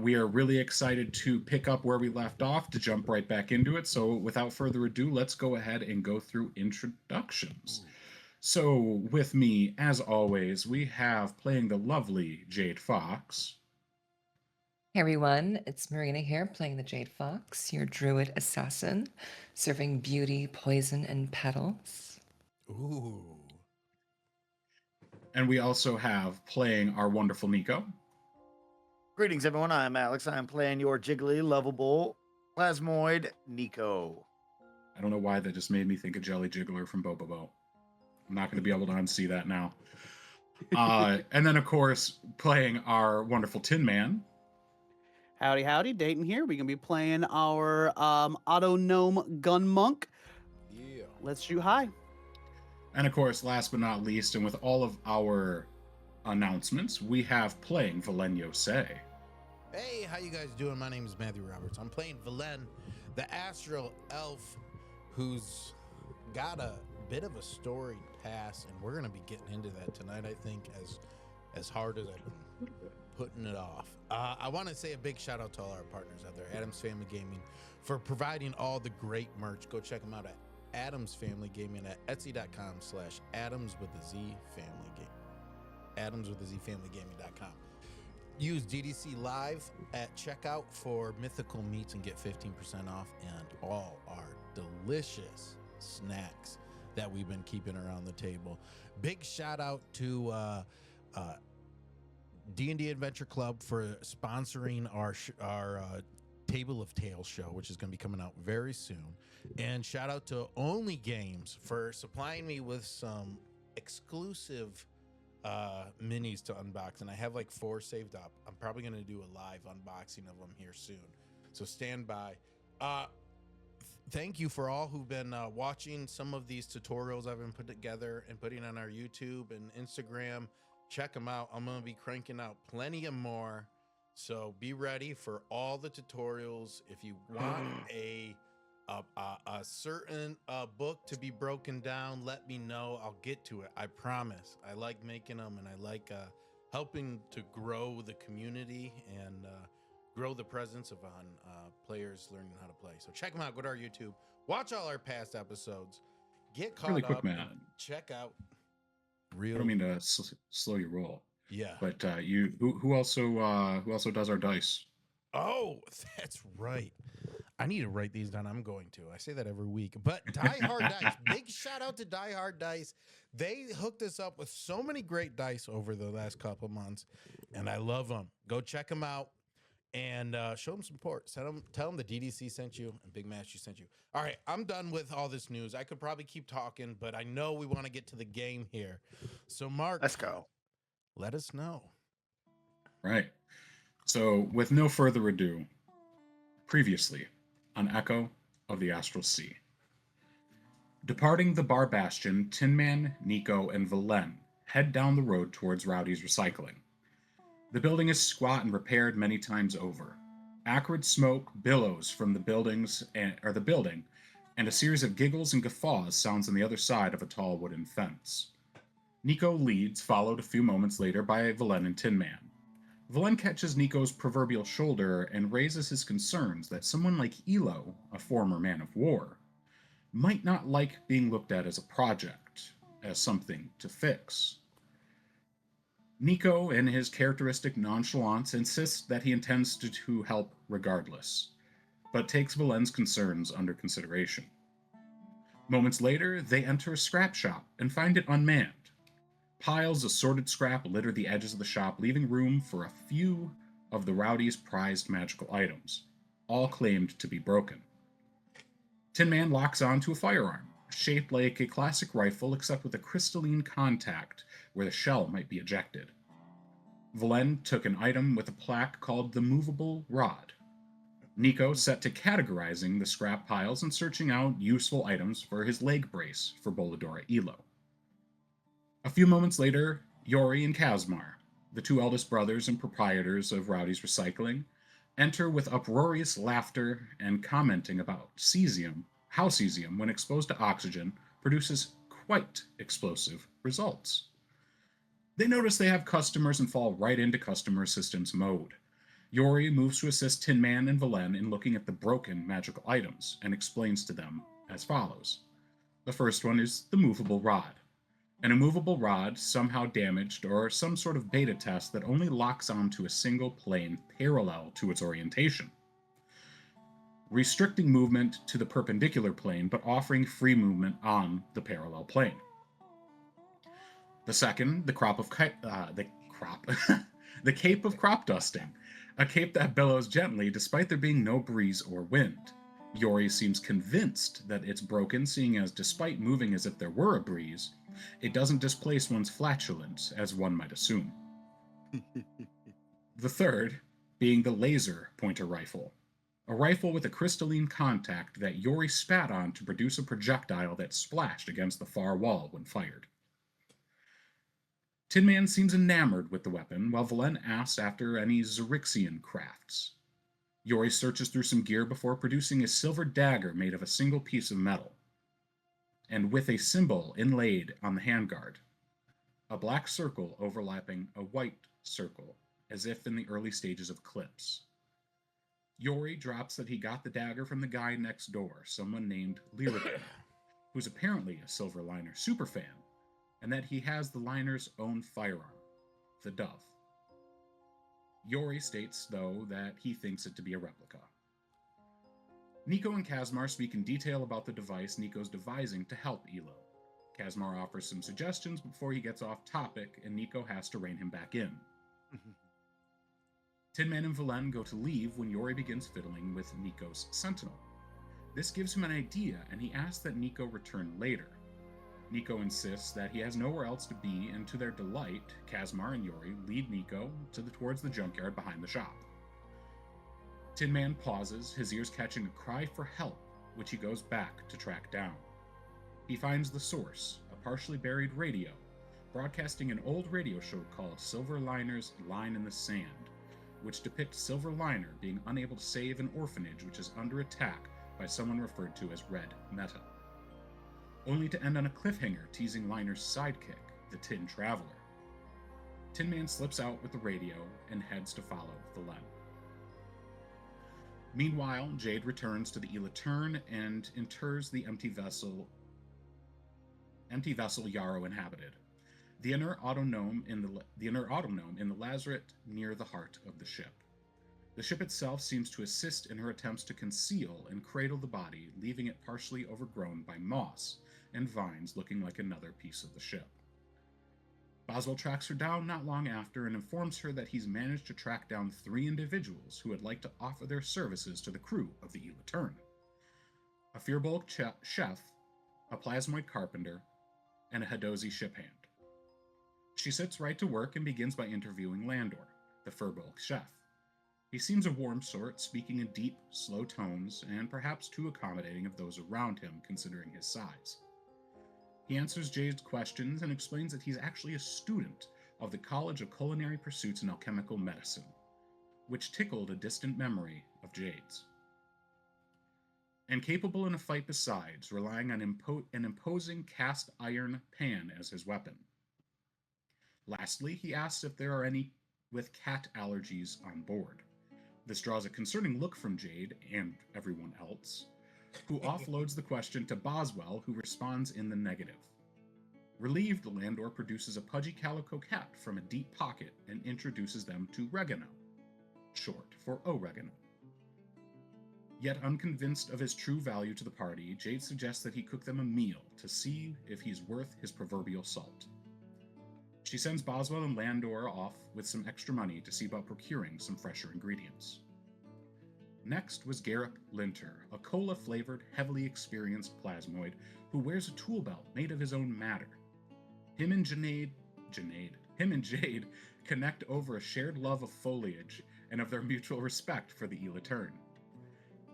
we are really excited to pick up where we left off, to jump right back into it. So without further ado, let's go ahead and go through introductions. So with me, as always, we have playing the lovely Jade Fox. Hey everyone, it's Marina here playing the Jade Fox, your druid assassin, serving beauty, poison, and petals. Ooh. And we also have playing our wonderful Niko. Greetings, everyone. I'm Alex. I'm playing your jiggly, lovable plasmoid, Niko. I don't know why that just made me think of Jelly Jiggler from Bobobo. I'm not going to be able to unsee that now. And then, of course, playing our wonderful Tin Man. Howdy, howdy. Dayton here. We're going to be playing our Auto Gnome Gun Monk. Yeah. Let's shoot high. And, of course, last but not least, and with all of our announcements, we have playing Valen Yosei. Hey, how you guys doing? My name is Matthew Roberts. I'm playing Valen, the Astral elf, who's got a bit of a storied past, and we're going to be getting into that tonight, I think, as hard as I've been putting it off. I want to say a big shout out to all our partners out there, Adams Family Gaming, for providing all the great merch. Go check them out at Adams Family Gaming at etsy.com/Adams with a Z Family Game. Adams with a Z Family Gaming.com. Use DDC Live at checkout for Mythical Meats and get 15% off, and all our delicious snacks that we've been keeping around the table. Big shout out to D&D Adventure Club for sponsoring our Table of Tales show, which is going to be coming out very soon. And shout out to Only Games for supplying me with some exclusive minis to unbox, and I have like 4 saved up. I'm probably going to do a live unboxing of them here soon, so stand by. Thank you for all who've been watching some of these tutorials I've been putting together and putting on our YouTube and Instagram. Check them out. I'm going to be cranking out plenty of more, so be ready for all the tutorials. If you want a certain book to be broken down, let me know. I'll get to it. I promise. I like making them, and I like helping to grow the community and grow the presence of players learning how to play. So check them out. Go to our YouTube. Watch all our past episodes. Get caught Really quick, up. man. And check out. I don't mean to slow your roll. Yeah. But who also does our dice? Oh, that's right. I need to write these down. I'm going to. I say that every week. But Die Hard Dice. Big shout out to Die Hard Dice. They hooked us up with so many great dice over the last couple months, and I love them. Go check them out and show them support. Tell them the DDC sent you and Big Mash sent you. All right, I'm done with all this news. I could probably keep talking, but I know we want to get to the game here. So, Mark, Let's go. let us know. Right. So, with no further ado, previously on Echo of the Astral Sea. Departing the Bar Bastion, Tinman, Niko, and Valen head down the road towards Rowdie's recycling. The building is squat and repaired many times over. Acrid smoke billows from the building, and a series of giggles and guffaws sounds on the other side of a tall wooden fence. Niko leads, followed a few moments later by Valen and Tinman. Valen catches Niko's proverbial shoulder and raises his concerns that someone like Elo, a former man of war, might not like being looked at as a project, as something to fix. Niko, in his characteristic nonchalance, insists that he intends to help regardless, but takes Valen's concerns under consideration. Moments later, they enter a scrap shop and find it unmanned. Piles of assorted scrap litter the edges of the shop, leaving room for a few of the Rowdie's prized magical items, all claimed to be broken. Tin Man locks on to a firearm, shaped like a classic rifle except with a crystalline contact where the shell might be ejected. Valen took an item with a plaque called the Movable Rod. Niko set to categorizing the scrap piles and searching out useful items for his leg brace for Boladora Elo. A few moments later, Yori and Kazmar, the 2 eldest brothers and proprietors of Rowdie's Recycling, enter with uproarious laughter and commenting about how cesium, when exposed to oxygen, produces quite explosive results. They notice they have customers and fall right into customer assistance mode. Yori moves to assist Tinman and Valen in looking at the broken magical items and explains to them as follows. The first one is the movable rod. An immovable rod somehow damaged or some sort of beta test that only locks onto a single plane parallel to its orientation, restricting movement to the perpendicular plane but offering free movement on the parallel plane. The second, the the cape of crop dusting, a cape that billows gently despite there being no breeze or wind. Yori seems convinced that it's broken, seeing as despite moving as if there were a breeze, it doesn't displace one's flatulence, as one might assume. The third being the laser pointer rifle, a rifle with a crystalline contact that Yori spat on to produce a projectile that splashed against the far wall when fired. Tinman seems enamored with the weapon, while Valen asks after any Xerixian crafts. Yori searches through some gear before producing a silver dagger made of a single piece of metal, and with a symbol inlaid on the handguard, a black circle overlapping a white circle, as if in the early stages of eclipse. Yori drops that he got the dagger from the guy next door, someone named Liredan, who's apparently a Silver Liner superfan, and that he has the liner's own firearm, the Dove. Yori states, though, that he thinks it to be a replica. Niko and Kazmar speak in detail about the device Niko's devising to help Elo. Kazmar offers some suggestions before he gets off topic, and Niko has to rein him back in. Tinman and Valen go to leave when Yori begins fiddling with Niko's sentinel. This gives him an idea, and he asks that Niko return later. Niko insists that he has nowhere else to be, and to their delight, Kazmar and Yori lead Niko towards the junkyard behind the shop. Tinman pauses, his ears catching a cry for help, which he goes back to track down. He finds the source, a partially buried radio, broadcasting an old radio show called Silver Liner's Line in the Sand, which depicts Silver Liner being unable to save an orphanage which is under attack by someone referred to as Red Meta, only to end on a cliffhanger teasing Liner's sidekick, the Tin Traveler. Tinman slips out with the radio and heads to follow Valen. Meanwhile, Jade returns to the Elatern and inters the empty vessel Yarrow inhabited, the inner autonome in the lazaret near the heart of the ship. The ship itself seems to assist in her attempts to conceal and cradle the body, leaving it partially overgrown by moss and vines looking like another piece of the ship. Boswell tracks her down not long after and informs her that he's managed to track down 3 individuals who would like to offer their services to the crew of the Elatern: a Firbolg chef, a plasmoid carpenter, and a Hadozi ship hand. She sits right to work and begins by interviewing Landor, the Firbolg chef. He seems a warm sort, speaking in deep, slow tones, and perhaps too accommodating of those around him considering his size. He answers Jade's questions and explains that he's actually a student of the College of Culinary Pursuits and Alchemical Medicine, which tickled a distant memory of Jade's. And capable in a fight besides, relying on an imposing cast iron pan as his weapon. Lastly, he asks if there are any with cat allergies on board. This draws a concerning look from Jade and everyone else, who offloads the question to Boswell, who responds in the negative. Relieved, Landor produces a pudgy calico cat from a deep pocket and introduces them to Regano, short for Oregano. Yet unconvinced of his true value to the party, Jade suggests that he cook them a meal to see if he's worth his proverbial salt. She sends Boswell and Landor off with some extra money to see about procuring some fresher ingredients. Next was Garrett Linter, a cola-flavored, heavily experienced plasmoid who wears a tool belt made of his own matter. Him and Jade connect over a shared love of foliage and of their mutual respect for the Elatern.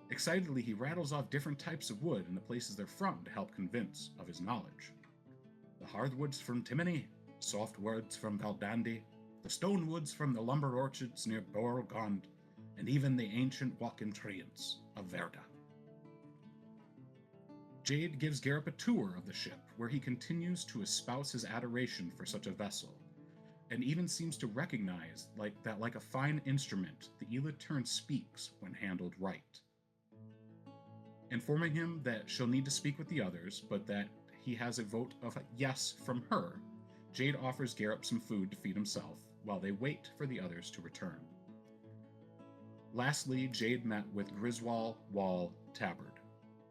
Excitedly, he rattles off different types of wood and the places they're from to help convince of his knowledge. The hardwoods from Timony, softwoods from Valdandi, the stonewoods from the lumber orchards near Borgond, and even the ancient walk-in treants of Verda. Jade gives Garrett a tour of the ship, where he continues to espouse his adoration for such a vessel, and even seems to recognize like a fine instrument, the Elatern speaks when handled right. Informing him that she'll need to speak with the others, but that he has a vote of yes from her, Jade offers Garrett some food to feed himself while they wait for the others to return. Lastly, Jade met with Griswold Wall Tabard,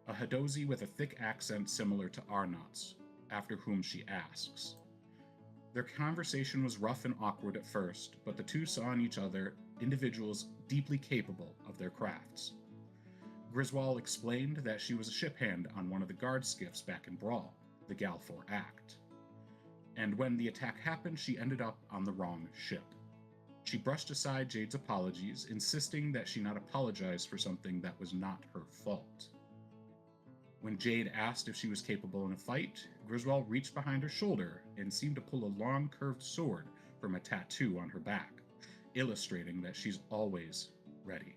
a Hadozi with a thick accent similar to Arnaut's, after whom she asks. Their conversation was rough and awkward at first, but the two saw in each other individuals deeply capable of their crafts. Griswold explained that she was a ship hand on one of the guard skiffs back in Brawl, the Galfor Act. And when the attack happened, she ended up on the wrong ship. She brushed aside Jade's apologies, insisting that she not apologize for something that was not her fault. When Jade asked if she was capable in a fight, Griswold reached behind her shoulder and seemed to pull a long curved sword from a tattoo on her back, illustrating that she's always ready.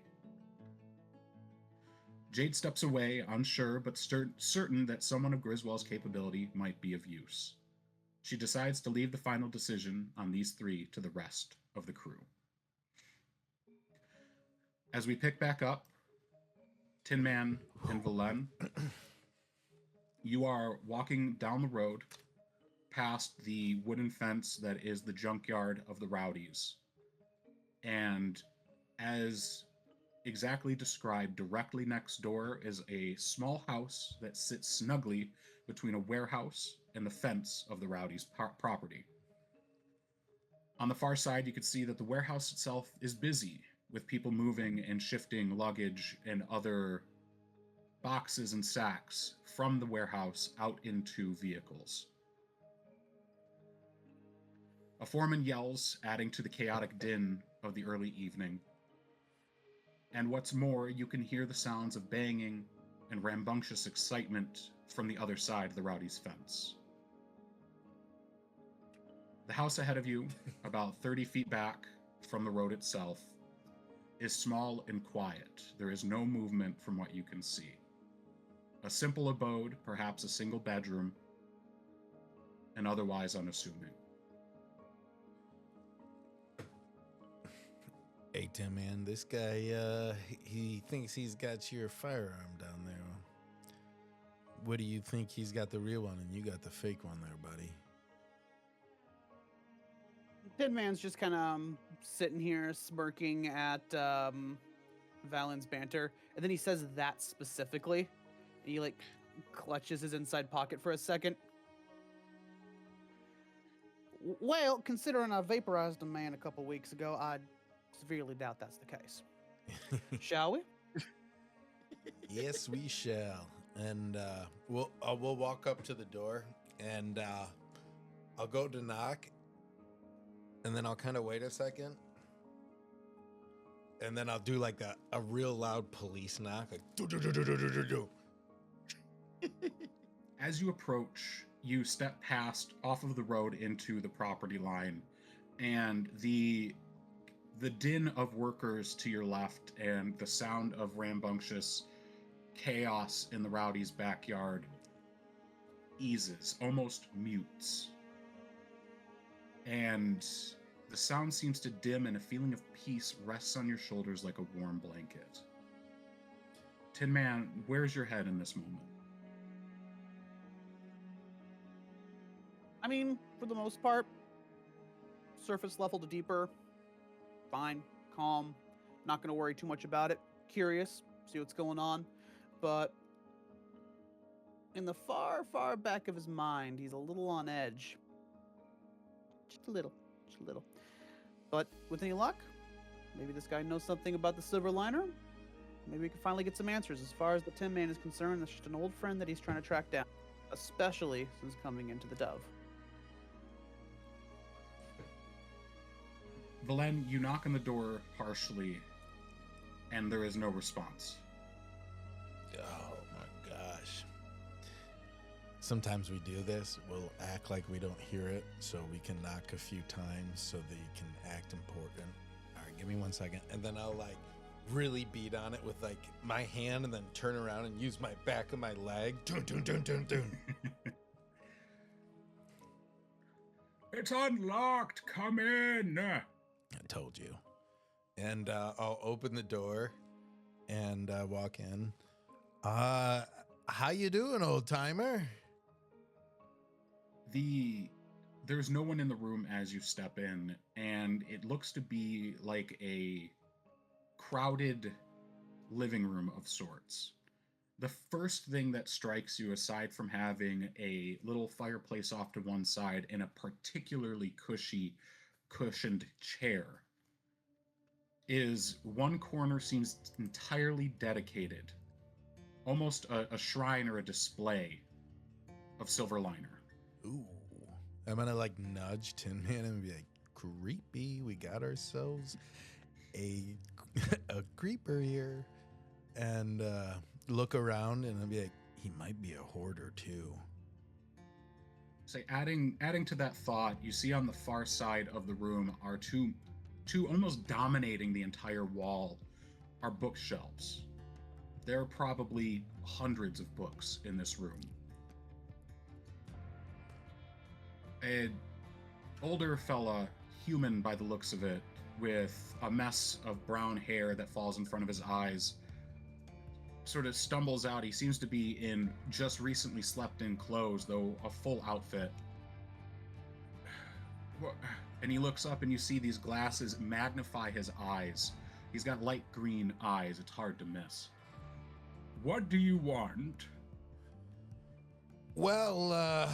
Jade steps away, unsure but certain that someone of Griswold's capability might be of use. She decides to leave the final decision on these three to the rest of the crew. As we pick back up, Tinman and Valen, you are walking down the road past the wooden fence that is the junkyard of the Rowdies. And as exactly described, directly next door is a small house that sits snugly between a warehouse and the fence of the Rowdies' property. On the far side, you can see that the warehouse itself is busy with people moving and shifting luggage and other boxes and sacks from the warehouse out into vehicles. A foreman yells, adding to the chaotic din of the early evening. And what's more, you can hear the sounds of banging and rambunctious excitement from the other side of the Rowdies' fence. The house ahead of you, about 30 feet back from the road itself, is small and quiet. There is no movement from what you can see. A simple abode, perhaps a single bedroom, and otherwise unassuming. Hey, Tim, man, this guy, he thinks he's got your firearm down there. What do you think? He's got the real one and you got the fake one there, buddy? Tinman's just kind of sitting here smirking at Valen's banter, and then he says that specifically, and he like clutches his inside pocket for a second. Well, considering I vaporized a man a couple weeks ago, I severely doubt that's the case. Shall we? Yes, we shall. And we'll walk up to the door, and I'll go to knock, and then I'll kind of wait a second, and then I'll do like a real loud police knock, like do. As you approach, you step past off of the road into the property line, and the din of workers to your left and the sound of rambunctious chaos in the Rowdies' backyard eases, almost mutes. And the sound seems to dim and a feeling of peace rests on your shoulders like a warm blanket. Tin Man, where's your head in this moment? I mean, for the most part, surface level to deeper, fine, calm, not going to worry too much about it. Curious, see what's going on. But in the far, far back of his mind, he's a little on edge. Just a little. But with any luck, maybe this guy knows something about the Silver Liner. Maybe we can finally get some answers. As far as the Tin Man is concerned, that's just an old friend that he's trying to track down, especially since coming into the Dove. Valen, you knock on the door harshly, and there is no response. Oh my gosh. Sometimes we do this. We'll act like we don't hear it, so we can knock a few times so that you can act important. All right, give me 1 second. And then I'll like really beat on it with like my hand and then turn around and use my back of my leg. Dun, dun, dun, dun, dun. It's unlocked. Come in. I told you. And I'll open the door and walk in. How you doing, old timer? There's no one in the room as you step in, and it looks to be like a crowded living room of sorts. The first thing that strikes you, aside from having a little fireplace off to one side and a particularly cushioned chair, is one corner seems entirely dedicated, almost a shrine or a display of Silver Liner. Ooh. I'm gonna like nudge Tinman and be like, creepy, we got ourselves a creeper here. And look around and I'll be like, he might be a hoarder too. Say, adding to that thought, you see on the far side of the room are two almost dominating the entire wall are bookshelves. There are probably hundreds of books in this room. An older fella, human by the looks of it, with a mess of brown hair that falls in front of his eyes, sort of stumbles out. He seems to be in just recently slept in clothes, though a full outfit. And he looks up and you see these glasses magnify his eyes. He's got light green eyes. It's hard to miss. What do you want? Well,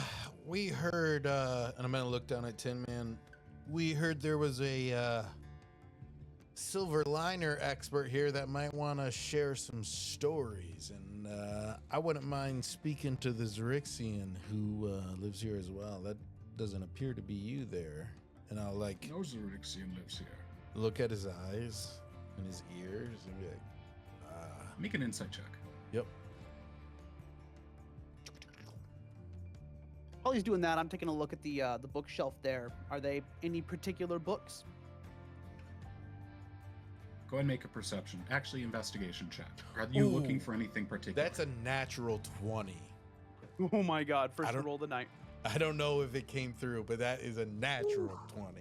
we heard, and I'm gonna look down at Tinman. We heard there was a Silver Liner expert here that might want to share some stories, and I wouldn't mind speaking to the Xerixian who lives here as well. That doesn't appear to be you there. And I'll like No Xerixian lives here. look at his eyes and his ears and be like, Make an insight check. yep. While he's doing that, I'm taking a look at the bookshelf there. Are they any particular books? Go ahead and make a perception. Actually, investigation check. Are you looking Ooh, for anything particular? That's a natural 20. Oh my god, first don't- roll of the night. I don't know if it came through, but that is a natural 20.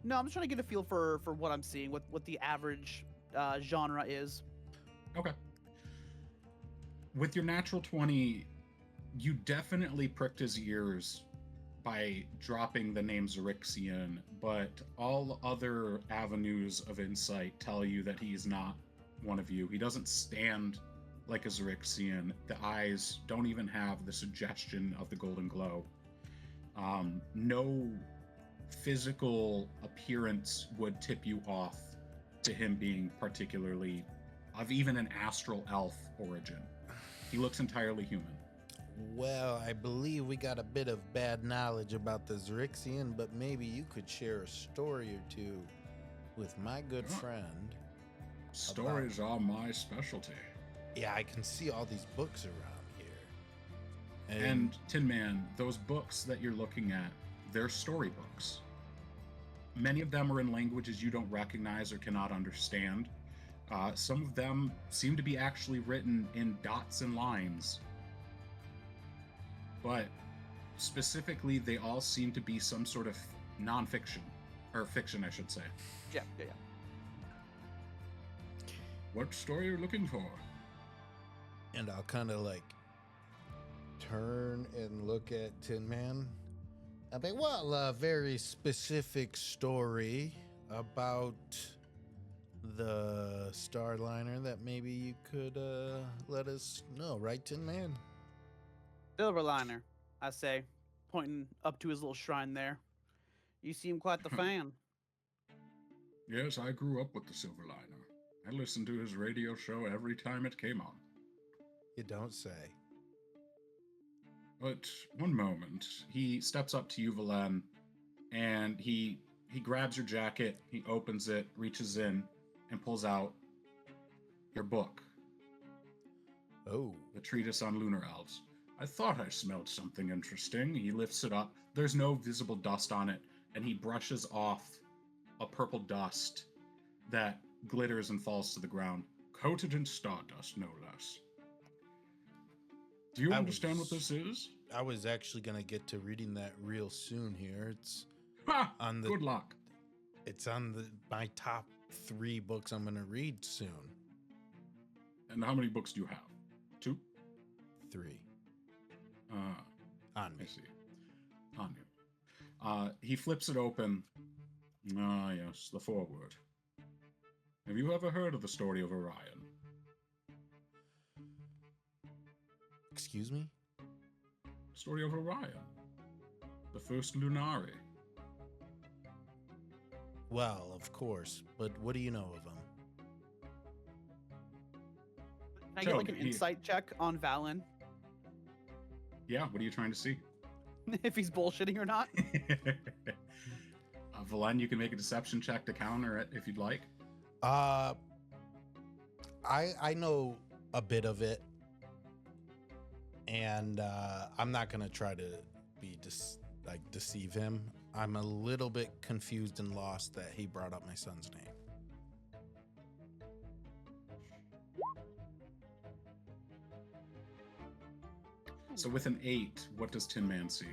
No, I'm just trying to get a feel for what I'm seeing, what the average genre is. Okay. With your natural 20, you definitely pricked his ears by dropping the name Xerixian, but all other avenues of insight tell you that he's not one of you. He doesn't stand like a Xerixian. The eyes don't even have the suggestion of the golden glow. No physical appearance would tip you off to him being particularly of even an astral elf origin. He looks entirely human. Well, I believe we got a bit of bad knowledge about the Xerixian, but maybe you could share a story or two with my good friend. Stories are my specialty. Yeah, I can see all these books around here. And Tin Man, those books that you're looking at, they're storybooks. Many of them are in languages you don't recognize or cannot understand. Some of them seem to be actually written in dots and lines. But specifically, they all seem to be some sort of nonfiction, or fiction, I should say. Yeah. What story are you looking for? And I'll kind of like turn and look at Tin Man. I'll be, well, a very specific story about the Starliner that maybe you could let us know, right, Tin Man? Silverliner, I say, pointing up to his little shrine there. You seem quite the fan. Yes, I grew up with the Silver Liner. I listened to his radio show every time it came on. You don't say. But one moment, he steps up to you, Valen, and he grabs your jacket, he opens it, reaches in, and pulls out your book, Oh. the treatise on lunar elves. I thought I smelled something interesting. He lifts it up. There's no visible dust on it, and he brushes off a purple dust that glitters and falls to the ground, coated in stardust, no less. Do you understand what this is? I was actually gonna get to reading that real soon here. It's Ha! on the Good luck. it's on my top 3 books I'm gonna read soon. And how many books do you have? 2? 3 On on I me. see. On you. He flips it open. Ah, yes, the foreword. Have you ever heard of the story of Orion? Excuse me? Story of Orion. The first Lunari. Well, of course, but what do you know of him? Can I get like an Tell me. insight check on Valen Yeah, what are you trying to see? if he's bullshitting or not? Valen, you can make a deception check to counter it if you'd like. I know a bit of it, and I'm not gonna try to be deceive him. I'm a little bit confused and lost that he brought up my son's name. So with an 8, what does Tin Man see?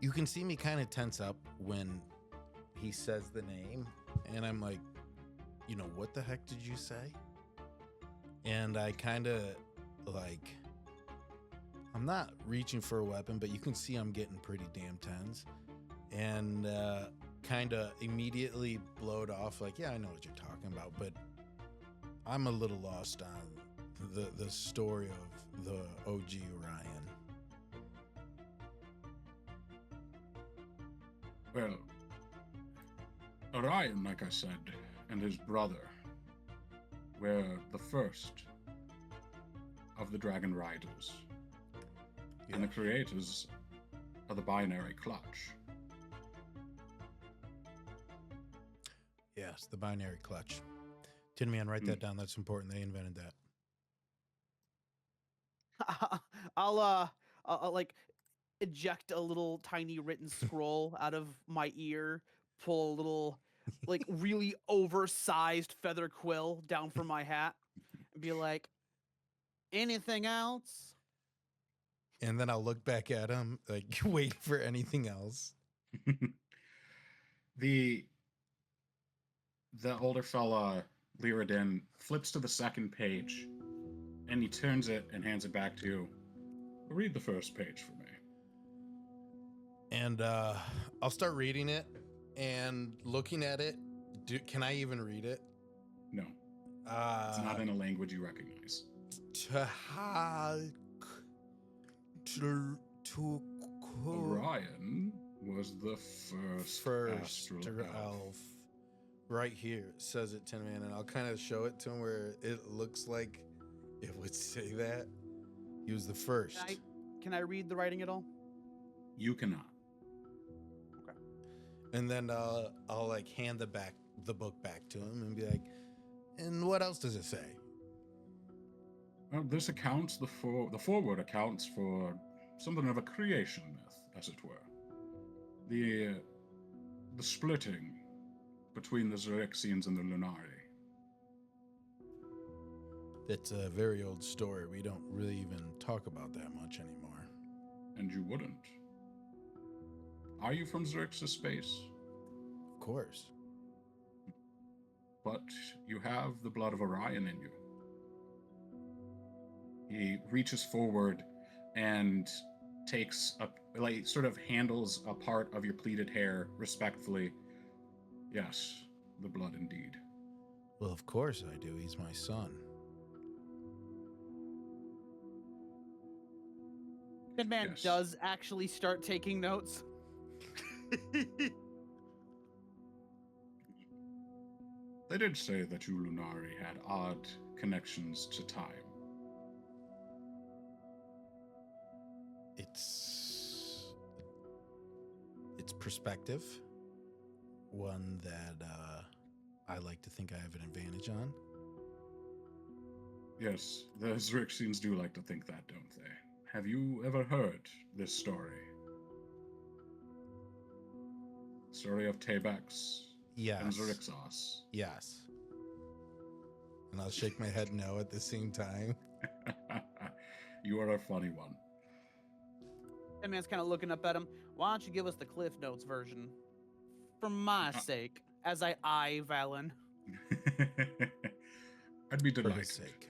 You can see me kind of tense up when he says the name, and I'm like, you know, what the heck did you say? And I kind of like, I'm not reaching for a weapon, but you can see I'm getting pretty damn tense, and kind of immediately blowed off like, yeah, I know what you're talking about, but I'm a little lost on the story of the OG Orion. Well, Orion, like I said, and his brother were the first of the Dragon Riders, and the creators of the Binary Clutch. Yes, the Binary Clutch. Tin Man, write that down. That's important. They invented that. I'll like eject a little tiny written scroll out of my ear, pull a little like really oversized feather quill down from my hat, and be like, anything else? And then I'll look back at him, like, wait for anything else. The older fella, Liredan, flips to the second page, and he turns it and hands it back to you. Read the first page for me. And I'll start reading it and looking at it. Can I even read it? No, it's not in a language you recognize. Orion was the first Astral elf. Right here it says it, Tin Man, and I'll kind of show it to him where it looks like it would say that. He was the first. Can I read the writing at all? You cannot. Okay. And then I'll like hand the book back to him and be like, and what else does it say? Well, this accounts the forward accounts for something of a creation myth, as it were. The splitting between the Xerexians and the Lunari. That's a very old story. We don't really even talk about that much anymore. And you wouldn't. Are you from Xerxes space? Of course. But you have the blood of Orion in you. He reaches forward and takes sort of handles a part of your pleated hair respectfully. Yes, the blood indeed. Well, of course I do. He's my son. Tin Man Yes. does actually start taking notes. They did say that you Lunari had odd connections to time. It's perspective, one that I like to think I have an advantage on. Yes, the Xerxians do like to think that, don't they? Have you ever heard this story? Story of Tebex Yes. and Xerxes. Yes. And I'll shake my head no at the same time. You are a funny one. That man's kind of looking up at him. Why don't you give us the Cliff Notes version? For my sake, as I eye Valen. I'd be For delighted. his sake.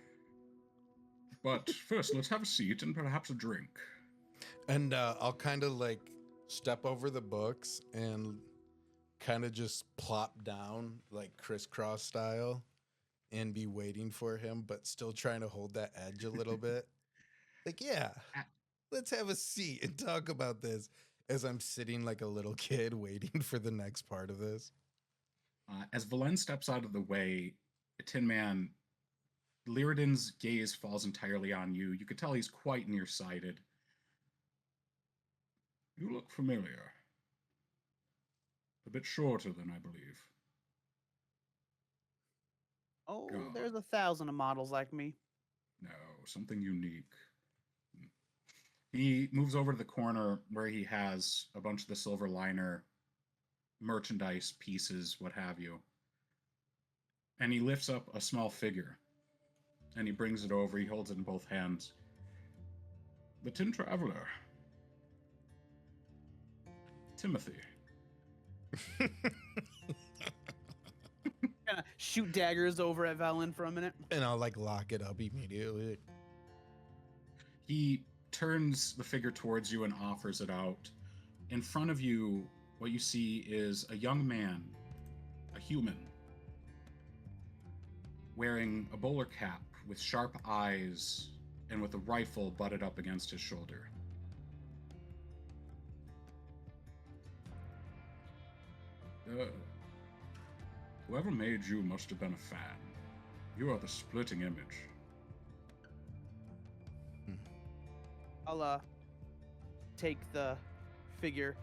But first, let's have a seat and perhaps a drink. And I'll kind of like step over the books and kind of just plop down like crisscross style and be waiting for him, but still trying to hold that edge a little bit. Like, yeah, let's have a seat and talk about this as I'm sitting like a little kid waiting for the next part of this. As Valen steps out of the way, Tinman, Liredan's gaze falls entirely on you. You could tell he's quite nearsighted. You look familiar. A bit shorter than I believe. Oh, God. there's 1,000 of models like me. No, something unique. He moves over to the corner where he has a bunch of the silver liner merchandise pieces, what have you. And he lifts up a small figure. And he brings it over. He holds it in both hands. The Tin Traveler. Timothy. Kind of shoot daggers over at Valen for a minute. And I'll like lock it up immediately. He turns the figure towards you and offers it out. In front of you, what you see is a young man, a human, wearing a bowler cap with sharp eyes and with a rifle butted up against his shoulder. Whoever made you must have been a fan. You are the splitting image. I'll take the figure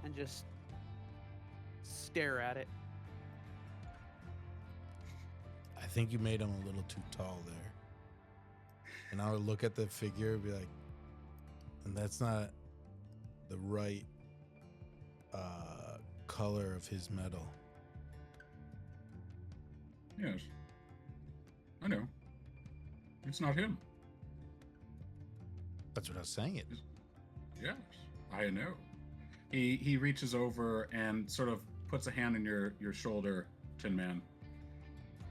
and just stare at it. I think you made him a little too tall there. And I would look at the figure and be like, and that's not the right color of his metal. Yes. I know. It's not him. That's what I was saying. Yes, I know. He reaches over and sort of puts a hand on your shoulder, Tin Man.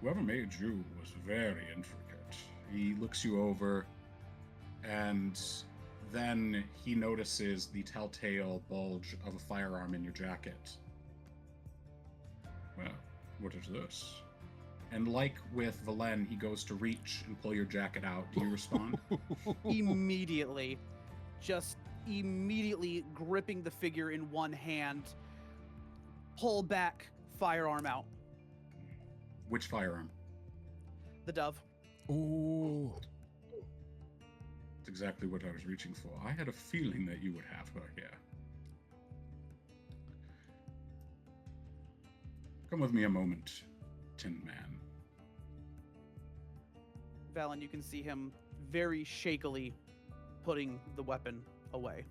Whoever made you was very intricate. He looks you over, and then he notices the telltale bulge of a firearm in your jacket. Well, what is this? And like with Valen, he goes to reach and pull your jacket out. Do you respond? Immediately, just immediately gripping the figure in one hand, pull back, firearm out. Which firearm? The dove. Ooh. That's exactly what I was reaching for. I had a feeling that you would have her here. Come with me a moment, Tin Man. Valen, you can see him very shakily putting the weapon away.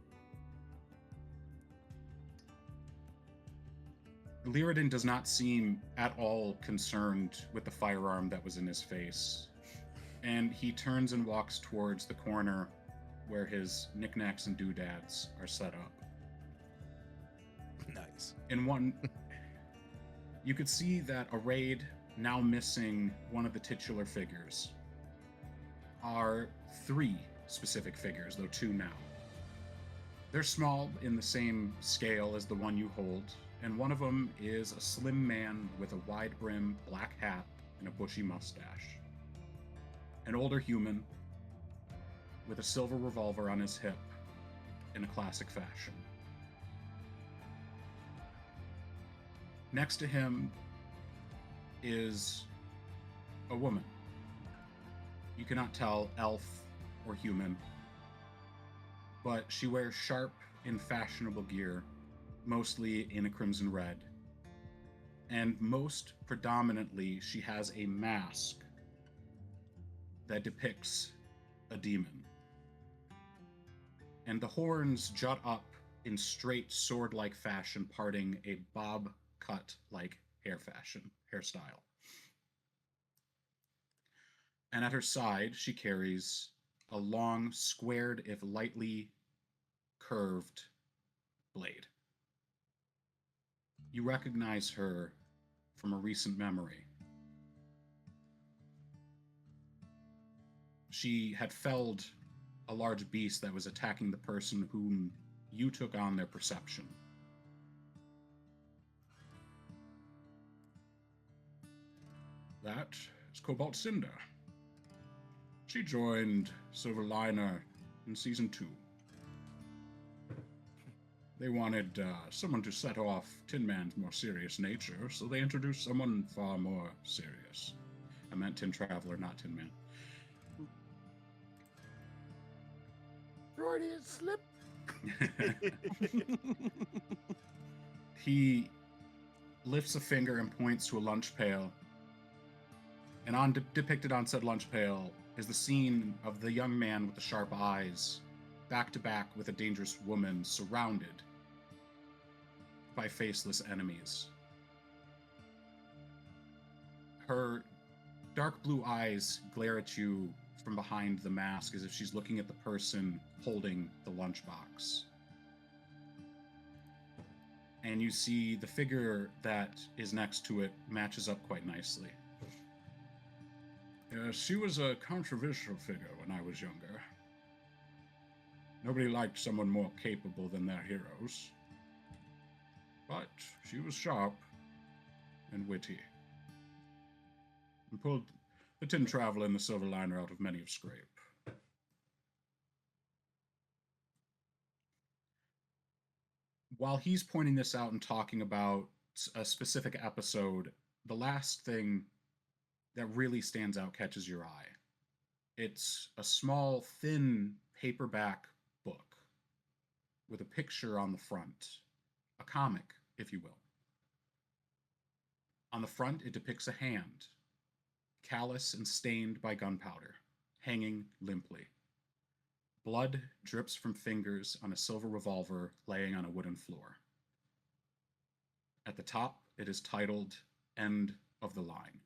Liredan does not seem at all concerned with the firearm that was in his face. And he turns and walks towards the corner where his knickknacks and doodads are set up. Nice. In one, you could see that arrayed, now missing one of the titular figures, are 3 specific figures, though 2 now. They're small in the same scale as the one you hold, and one of them is a slim man with a wide-brim black hat and a bushy mustache. An older human with a silver revolver on his hip in a classic fashion. Next to him is a woman. You cannot tell elf or human, but she wears sharp and fashionable gear, mostly in a crimson red. And most predominantly, she has a mask that depicts a demon. And the horns jut up in straight sword-like fashion, parting a bob cut-like hairstyle. And at her side, she carries a long, squared, if lightly curved blade. You recognize her from a recent memory. She had felled a large beast that was attacking the person whom you took on their perception. That is Cobalt Cinder. She joined Silverliner in Season 2. They wanted someone to set off Tinman's more serious nature, so they introduced someone far more serious. I meant Tin Traveler, not Tin Man. Freudian slip. He lifts a finger and points to a lunch pail. And depicted on said lunch pail is the scene of the young man with the sharp eyes, back to back with a dangerous woman, surrounded by faceless enemies. Her dark blue eyes glare at you from behind the mask as if she's looking at the person holding the lunchbox. And you see the figure that is next to it matches up quite nicely. She was a controversial figure when I was younger. Nobody liked someone more capable than their heroes. But she was sharp and witty, and pulled the Tin Traveler and the Silverliner out of many a scrape. While he's pointing this out and talking about a specific episode, the last thing that really stands out catches your eye. It's a small, thin paperback book with a picture on the front, a comic, if you will. On the front, it depicts a hand, callous and stained by gunpowder, hanging limply. Blood drips from fingers on a silver revolver laying on a wooden floor. At the top, it is titled, End of the Line.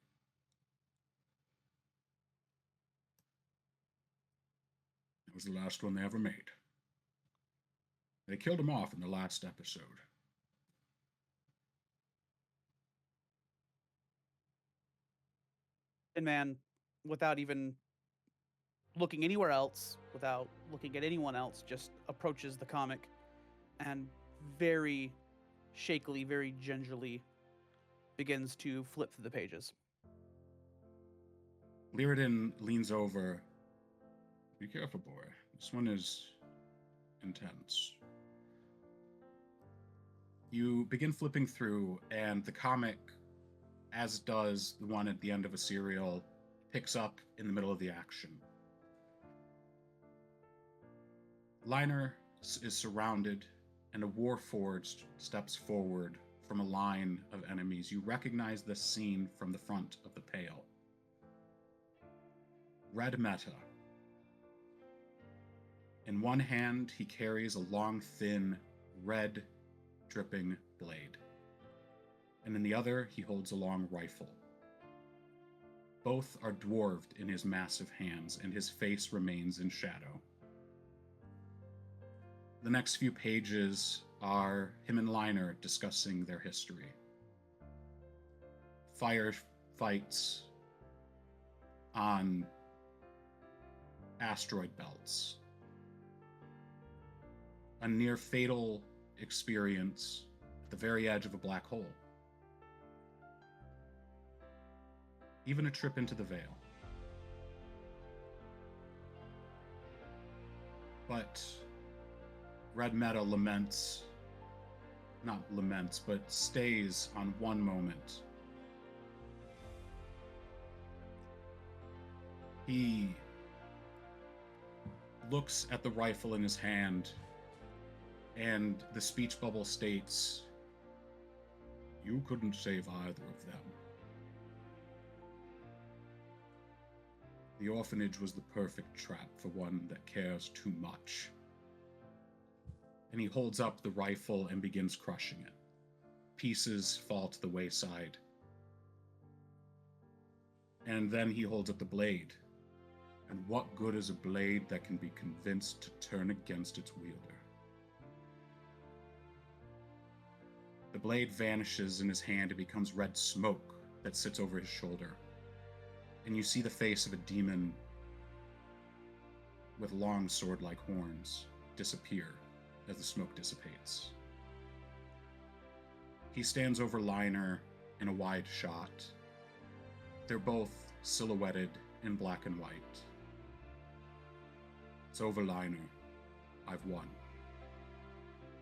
It was the last one they ever made. They killed him off in the last episode. And man, without even looking anywhere else, without looking at anyone else, just approaches the comic and very shakily, very gingerly begins to flip through the pages. Liredan leans over. Be careful, boy. This one is intense. You begin flipping through, and the comic, as does the one at the end of a serial, picks up in the middle of the action. Liner is surrounded, and a warforged steps forward from a line of enemies. You recognize this scene from the front of the pail. Red Meta. In one hand, he carries a long, thin, red, dripping blade. And in the other, he holds a long rifle. Both are dwarved in his massive hands, and his face remains in shadow. The next few pages are him and Liner discussing their history. Firefights on asteroid belts. A near fatal experience at the very edge of a black hole. Even a trip into the Veil. But Red Meta stays on one moment. He looks at the rifle in his hand, and the speech bubble states, "You couldn't save either of them. The orphanage was the perfect trap for one that cares too much." And he holds up the rifle and begins crushing it. Pieces fall to the wayside. And then he holds up the blade, And what good is a blade that can be convinced to turn against its wielder? The blade vanishes in his hand and becomes red smoke that sits over his shoulder. And you see the face of a demon with long sword-like horns disappear as the smoke dissipates. He stands over Liner in a wide shot. They're both silhouetted in black and white. It's over, Liner. I've won.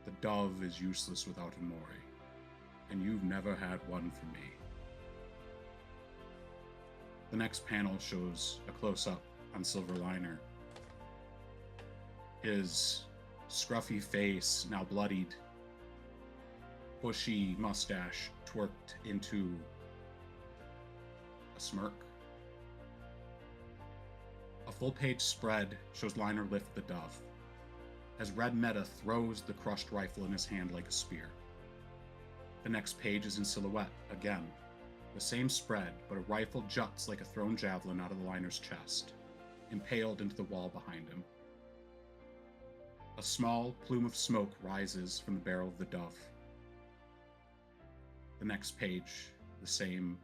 The dove is useless without a Mori, and you've never had one for me. The next panel shows a close-up on Silver Liner. His scruffy face, now bloodied, bushy mustache twerked into a smirk. A full-page spread shows Liner lift the dove, as Red Meta throws the crushed rifle in his hand like a spear. The next page is in silhouette, again. The same spread, but a rifle juts like a thrown javelin out of the Liner's chest, impaled into the wall behind him. A small plume of smoke rises from the barrel of the dove. The next page, the same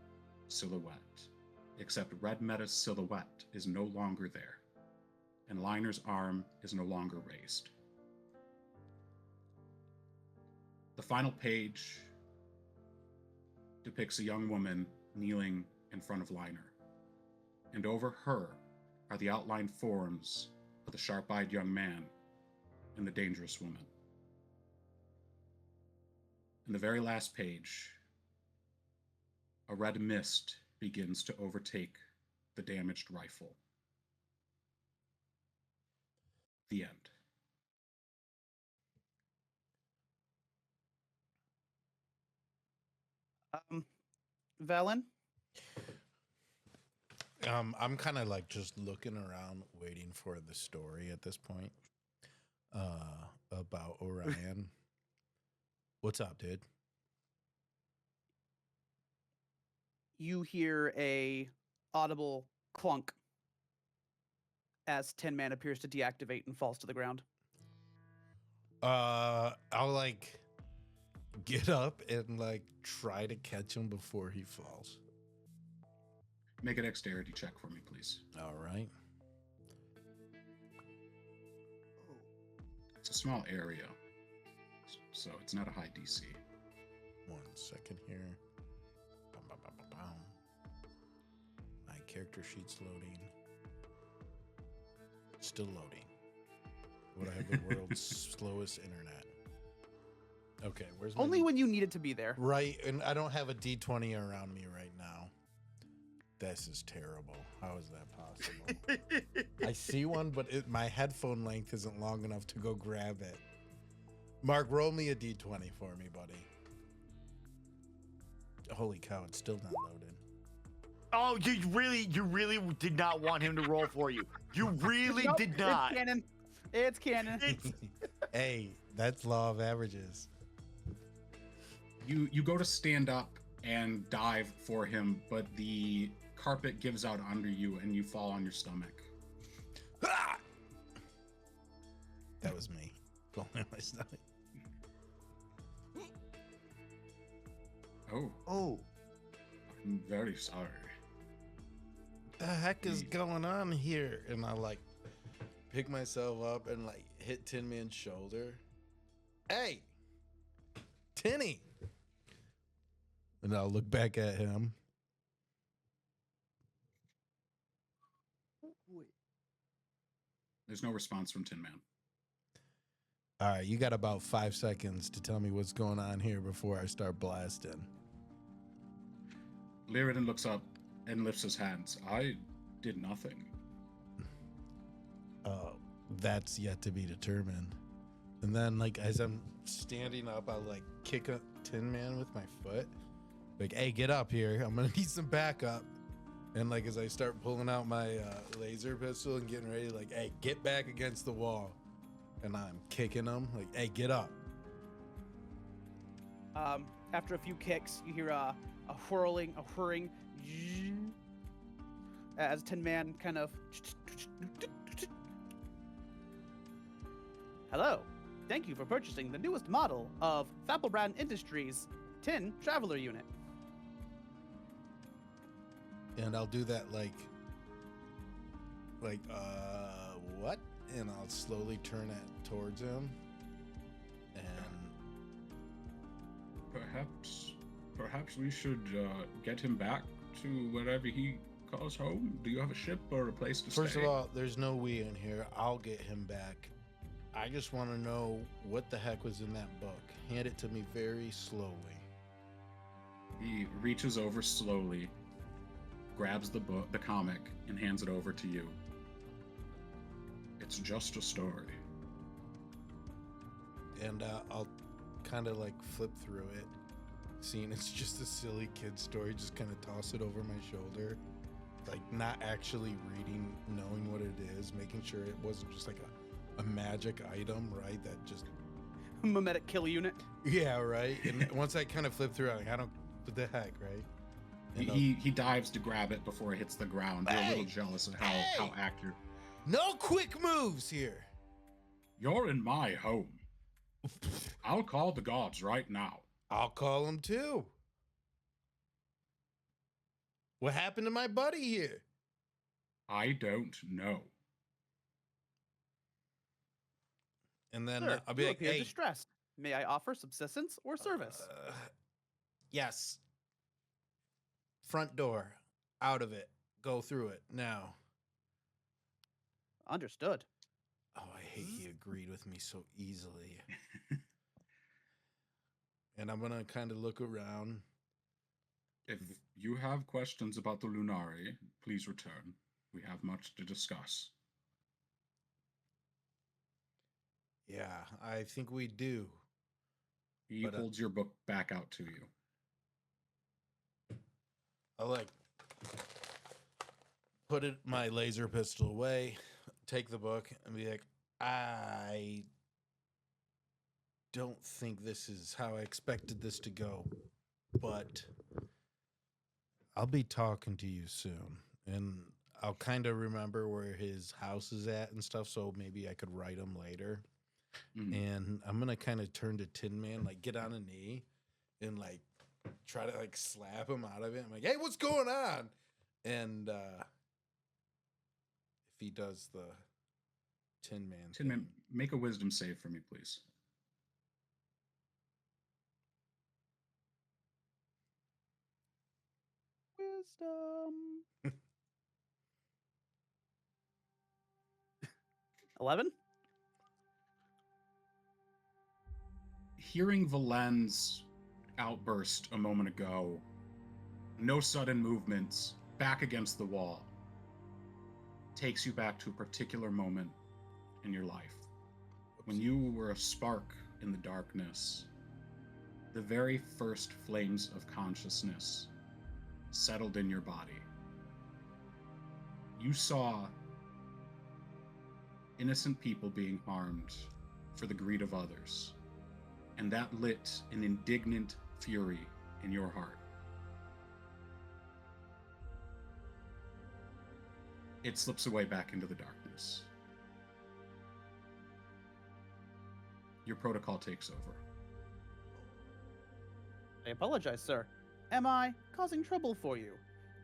silhouette, except Red Meta's silhouette is no longer there, and Liner's arm is no longer raised. The final page depicts a young woman kneeling in front of Liner, and over her are the outlined forms of the sharp-eyed young man and the dangerous woman. In the very last page, a red mist begins to overtake the damaged rifle. The end. Valen? I'm kind of like just looking around, waiting for the story at this point. About Orion. What's up, dude? You hear a audible clunk as Tin Man appears to deactivate and falls to the ground. I'll like get up and like try to catch him before he falls. Make a dexterity check for me, please. All right. It's a small area, so it's not a high DC. 1 second here. Bum, bum, bum, bum, bum. My character sheet's loading. Still loading. Would I have the world's slowest internet? Okay, where's my Only when you need it to be there. Right, and I don't have a D20 around me right now. This is terrible. How is that possible? I see one, but my headphone length isn't long enough to go grab it. Mark, roll me a D20 for me, buddy. Holy cow, it's still not loaded. Oh, you really did not want him to roll for you. You really Nope, did not. It's canon. It's canon. Hey, that's law of averages. You go to stand up and dive for him, but the carpet gives out under you and you fall on your stomach. Ah! That was me falling on my stomach. Oh, I'm very sorry. The heck is going on here? And I like pick myself up and like hit Tin Man's shoulder. Hey, Tinny. And I'll look back at him. There's no response from Tin Man. All right, you got about 5 seconds to tell me what's going on here before I start blasting. Liredan looks up and lifts his hands. I did nothing. That's yet to be determined. And then, like, as I'm standing up, I'll like kick a Tin Man with my foot. Like, hey, get up here. I'm gonna need some backup. And like, as I start pulling out my laser pistol and getting ready, like, hey, get back against the wall. And I'm kicking him. Like, hey, get up. After a few kicks, you hear a whirring, as Tin Man kind of. Hello. Thank you for purchasing the newest model of Fapelbrand Industries Tin Traveler Unit. And I'll do that like, what? And I'll slowly turn it towards him. And Perhaps we should get him back to wherever he calls home. Do you have a ship or a place to stay? first of all, there's no we in here. I'll get him back. I just want to know what the heck was in that book. Hand it to me very slowly. He reaches over slowly, grabs the book, the comic, and hands it over to you. It's just a story. And I'll kind of like flip through it, seeing it's just a silly kid story, just kind of toss it over my shoulder, like not actually reading, knowing what it is, making sure it wasn't just like a magic item, right? That just Mimetic kill unit. yeah, right. And once I kind of flip through, I'm like, I don't, what the heck, right? And He dives to grab it before it hits the ground. You're a little Hey! jealous of how Hey! accurate. no quick moves here. You're in my home. I'll call the gods right now. I'll call him too. What happened to my buddy here? I don't know. And then Sir, I'll be you like, appear hey, distressed. May I offer subsistence or service? Yes. Front door. Out of it. Go through it now. Understood. Oh, I hate he agreed with me so easily. And I'm gonna kind of look around. If you have questions about the Lunari, please return. We have much to discuss. Yeah, I think we do. He But, holds your book back out to you. I like put it my laser pistol away, take the book, and be like, I don't think this is how I expected this to go, but I'll be talking to you soon, and I'll kind of remember where his house is at and stuff, so maybe I could write him later. Mhm. And I'm gonna kind of turn to Tin Man, like get on a knee, and like try to like slap him out of it. I'm like, hey, what's going on? And if he does the Tin Man, Tin Man, thing, make a wisdom save for me, please. Wisdom. 11? Hearing Valen's outburst a moment ago, no sudden movements, back against the wall, takes you back to a particular moment in your life. When you were a spark in the darkness, the very first flames of consciousness settled in your body. You saw innocent people being harmed for the greed of others, and that lit an indignant fury in your heart. It slips away back into the darkness. Your protocol takes over. I apologize, sir. Am I causing trouble for you?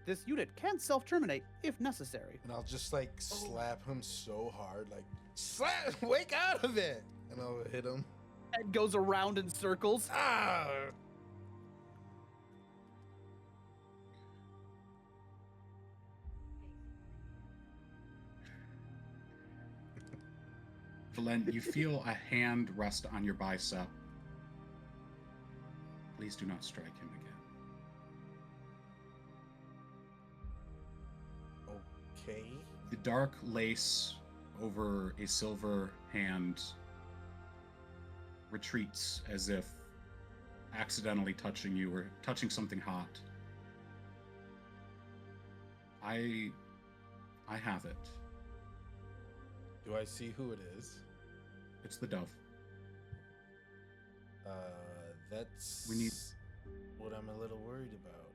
This unit can self-terminate if necessary. and I'll just like slap him so hard, like slap, wake out of it, and I'll hit him. Head goes around in circles. Ah! Valen, you feel a hand rest on your bicep. Please do not strike him again. Okay. The dark lace over a silver hand retreats as if accidentally touching you or touching something hot. I have it. Do I see who it is? It's the dove. That's We need- what I'm a little worried about.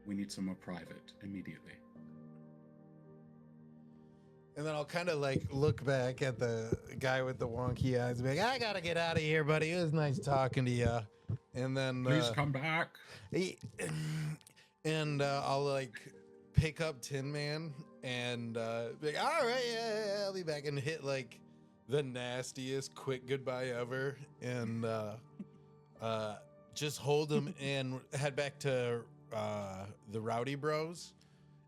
We need somewhere private immediately. And then I'll kind of like look back at the guy with the wonky eyes and be like, I gotta get out of here, buddy. It was nice talking to you. And then Please come back. I'll like pick up Tin Man and be like, all right, yeah, I'll be back, and hit like the nastiest quick goodbye ever, and just hold him and head back to the Rowdie Bros,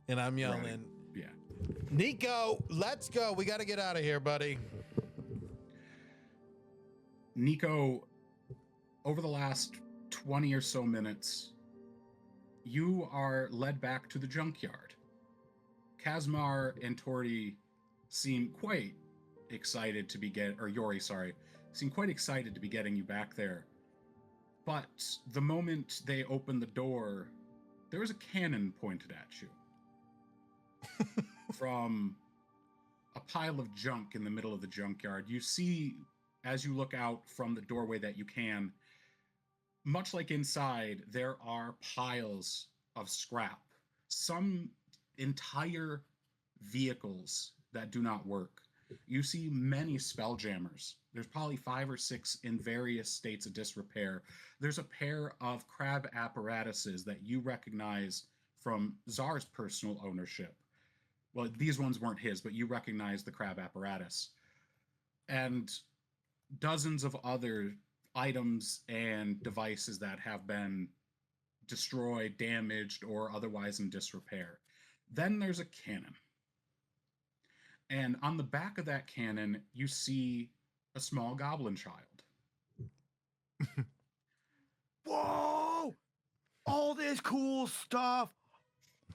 and I'm yelling, Right. Yeah. Niko, let's go. We got to get out of here, buddy. Niko, over the last 20 or so minutes, you are led back to the junkyard. Kazmar and Torty seem quite excited to be seem quite excited to be getting you back there. But the moment they open the door, there is a cannon pointed at you from a pile of junk in the middle of the junkyard. You see, as you look out from the doorway that you can, much like inside, there are piles of scrap. Some entire vehicles that do not work. You see many spelljammers. There's probably 5 or 6 in various states of disrepair. There's a pair of crab apparatuses that you recognize from Czar's personal ownership. Well, these ones weren't his, but you recognize the crab apparatus. And dozens of other items and devices that have been destroyed, damaged, or otherwise in disrepair. Then there's a cannon. And on the back of that cannon, you see a small goblin child. Whoa! All this cool stuff.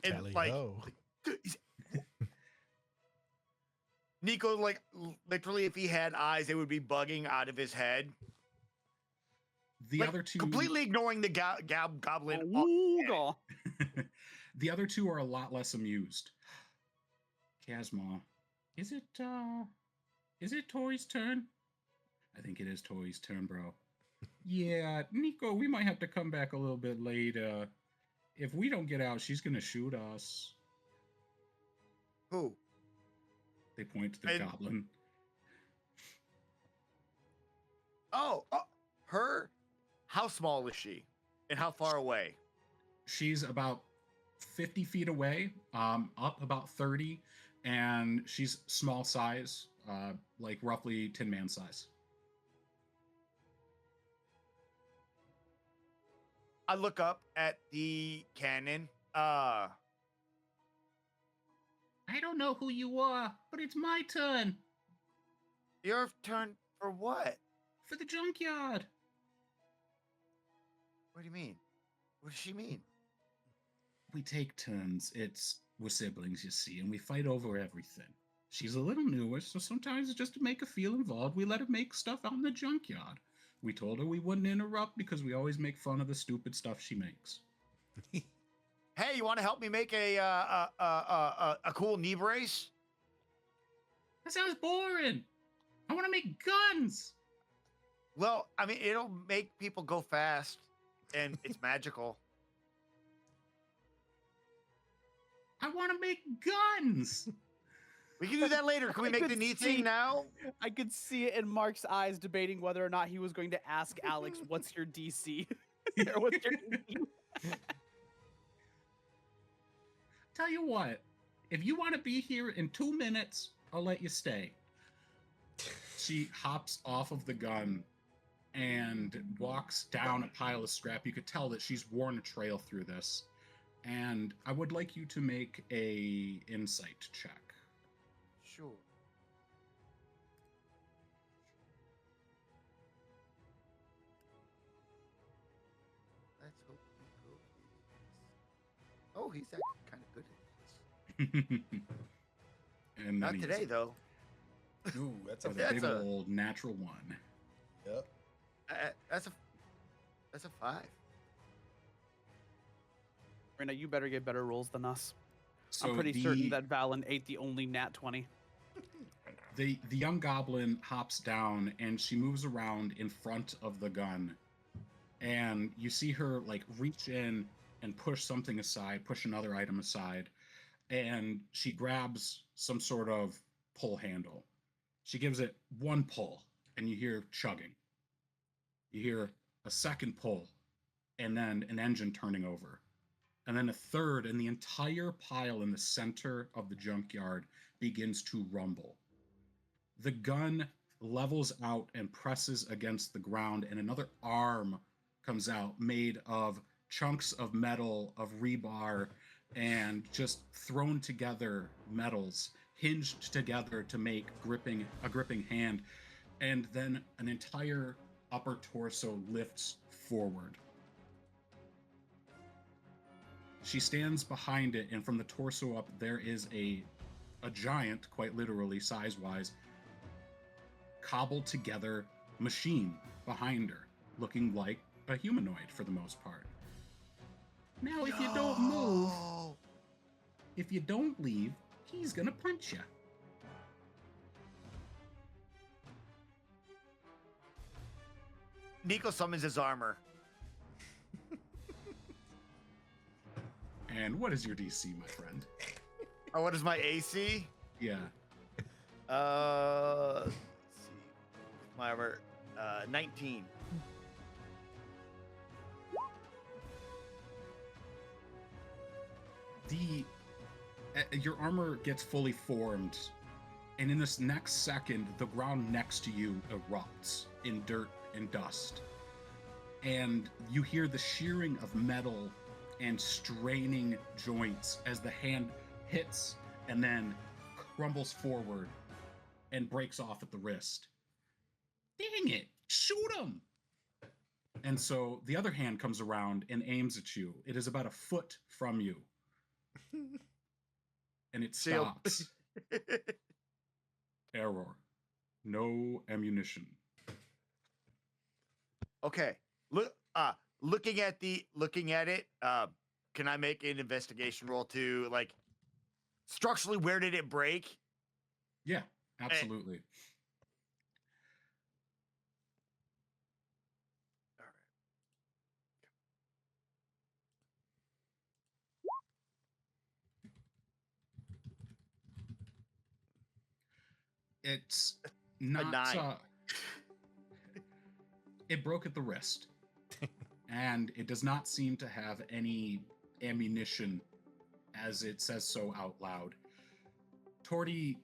And Tally-ho. Niko, like, literally, if he had eyes, they would be bugging out of his head. The Like, other two, completely ignoring the goblin. Ooga. the other two are a lot less amused. Kazma, is it Toy's turn? I think it is Toy's turn, bro. Yeah, Niko, we might have to come back a little bit later. If we don't get out, she's gonna shoot us. Who? They point to the goblin. Oh, her? How small is she? And how far away? She's about 50 feet away, up about 30, and she's small size, like roughly Tin Man size. I look up at the cannon. I don't know who you are, but it's my turn. Your turn for what? For the junkyard. What do you mean? What does she mean? We take turns. We're siblings, you see, and we fight over everything. She's a little newer, so sometimes just to make her feel involved, we let her make stuff out in the junkyard. We told her we wouldn't interrupt because we always make fun of the stupid stuff she makes. Hey, you want to help me make a cool knee brace? That sounds boring. I want to make guns. Well, I mean, it'll make people go fast, and it's magical. I want to make guns. We can do that later. Can we make the knee thing now? I could see it in Mark's eyes debating whether or not he was going to ask Alex, what's your DC? Or what's your DC? Tell you what, if you want to be here in 2 minutes, I'll let you stay. She hops off of the gun and walks down a pile of scrap. You could tell that she's worn a trail through this. And I would like you to make a insight check. Sure. Let's hope Niko is. Oh, he's actually kind of good at this. And Not then today, though. Ooh, that's a big old natural 1. Yep. That's a 5. Rena, you better get better rolls than us. So I'm pretty certain that Valen ate the only nat 20. The young goblin hops down and she moves around in front of the gun, and you see her like reach in and push something aside, push another item aside, and she grabs some sort of pull handle. She gives it one pull, and you hear chugging. You hear a second pull, and then an engine turning over. And then a third, and the entire pile in the center of the junkyard begins to rumble. The gun levels out and presses against the ground, and another arm comes out made of chunks of metal, of rebar, and just thrown together metals, hinged together to make a gripping hand. And then an entire upper torso lifts forward. She stands behind it, and from the torso up, there is a giant, quite literally, size-wise, cobbled together machine behind her, looking like a humanoid for the most part. Now, if you don't move, if you don't leave, he's gonna punch you. Niko summons his armor. And what is your DC, my friend? Oh, what is my AC? Yeah. Let's see. My armor, 19. Your armor gets fully formed, and in this next second, the ground next to you erupts in dirt and dust. And you hear the shearing of metal and straining joints as the hand hits and then crumbles forward and breaks off at the wrist. Dang it! Shoot him! And so the other hand comes around and aims at you. It is about a foot from you. And it stops. Error. No ammunition. Okay. Looking at it, can I make an investigation roll to, like, structurally, where did it break? Yeah, absolutely. All right. It's not. 9. It broke at the wrist, and it does not seem to have any ammunition, as it says so out loud. Torty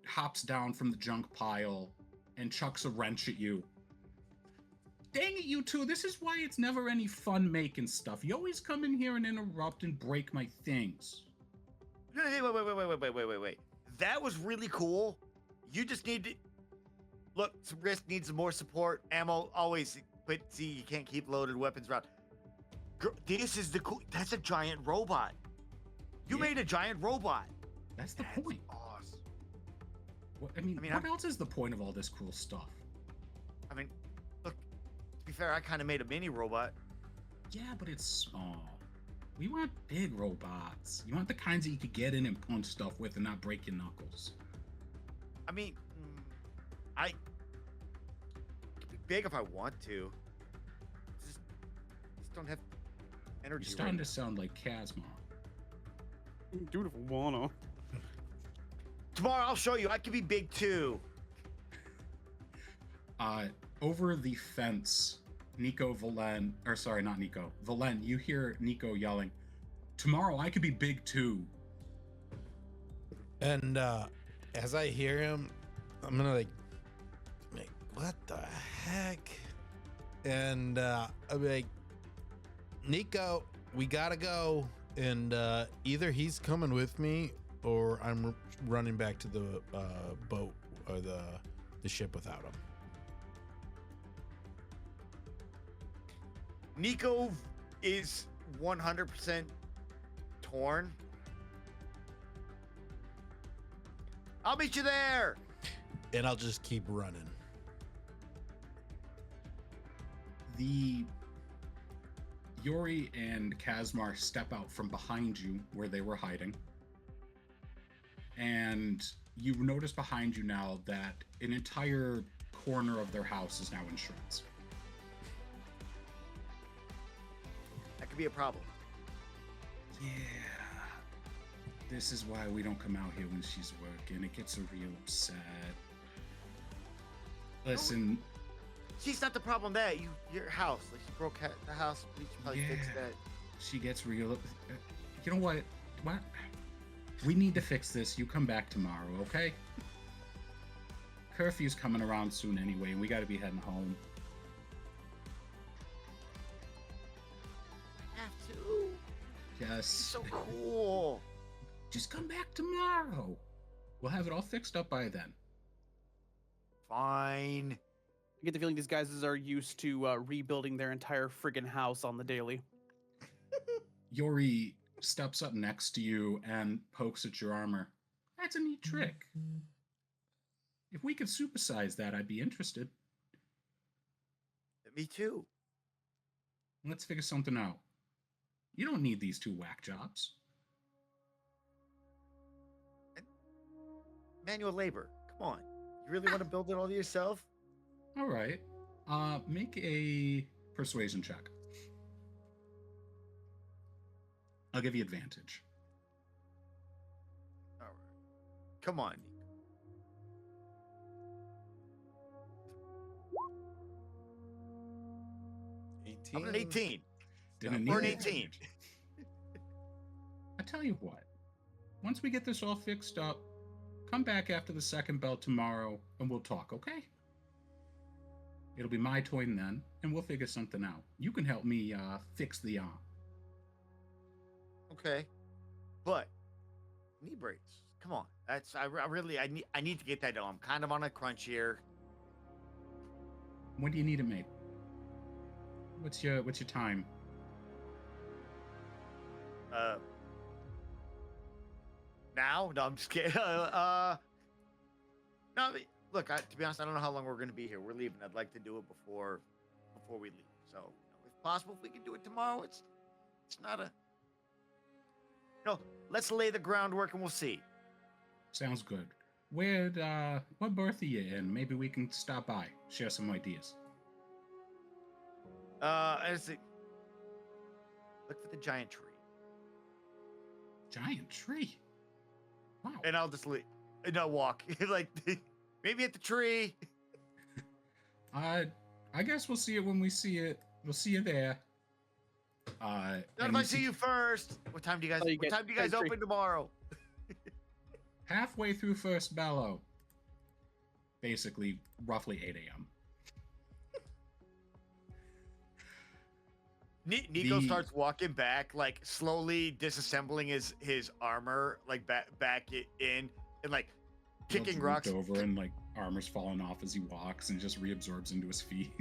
hops down from the junk pile and chucks a wrench at you. Dang it, you two! This is why it's never any fun making stuff. You always come in here and interrupt and break my things. Wait. That was really cool. You just need to look. Risk needs some more support. Ammo always, but see, you can't keep loaded weapons around. This is the cool. That's a giant robot. You made a giant robot. That's the point. Awesome. What else is the point of all this cool stuff? I mean, look. To be fair, I kind of made a mini robot. Yeah, but it's small. We want big robots. You want the kinds that you could get in and punch stuff with and not break your knuckles. I mean, I could be big if I want to. Just don't have energy. You're starting to sound like Kazma. Do it if I wanna. Tomorrow I'll show you. I can be big too. Over the fence, Valen, you hear Niko yelling, "Tomorrow I could be big too." And as I hear him, I'm gonna like, what the heck? And I'll be like, Niko, we gotta go. And either he's coming with me or I'm running back to the boat or the ship without him. Niko is 100% torn. I'll meet you there. And I'll just keep running. The Yori and Kazmar step out from behind you where they were hiding. And you notice behind you now that an entire corner of their house is now in shreds. That could be a problem. Yeah. This is why we don't come out here when she's working. It gets her real upset. Listen, She's not the problem. Your house. Like, she broke the house. We should probably fix Yeah. that. she gets real. You know what? What? We need to fix this. You come back tomorrow, okay? Curfew's coming around soon anyway, and we got to be heading home. I have to. Yes. She's so cool. Just come back tomorrow. We'll have it all fixed up by then. Fine. I get the feeling these guys are used to rebuilding their entire friggin' house on the daily. Yori steps up next to you and pokes at your armor. That's a neat trick. If we could supersize that, I'd be interested. Me too. Let's figure something out. You don't need these 2 whack jobs. Manual labor. Come on. You really want to build it all yourself? All right. Make a persuasion check. I'll give you advantage. All right. Come on. 18. I'm an 18. Didn't Or an need 18. advantage. I tell you what. Once we get this all fixed up, come back after the second bell tomorrow and we'll talk, okay? It'll be my turn then, and we'll figure something out. You can help me fix the arm. Okay. But knee braces. Come on. I need to get that done. I'm kind of on a crunch here. When do you need it made? What's your time? Now? No, I'm just kidding. No, look, to be honest, I don't know how long we're going to be here. We're leaving. I'd like to do it before we leave. So, if possible, if we can do it tomorrow, it's not a... let's lay the groundwork and we'll see. Sounds good. What berth are you in? Maybe we can stop by, share some ideas. Look for the giant tree. Giant tree? Wow. And I'll just leave. And I'll walk. Like, maybe at the tree. I guess we'll see it when we see it. We'll see you there. Not and if I see you first. What time do you guys open tomorrow? halfway through first bellow. Basically, roughly 8 a.m. Niko starts walking back, like slowly disassembling his armor, like back in, and like kicking rocks over, and like armor's falling off as he walks, and just reabsorbs into his feet.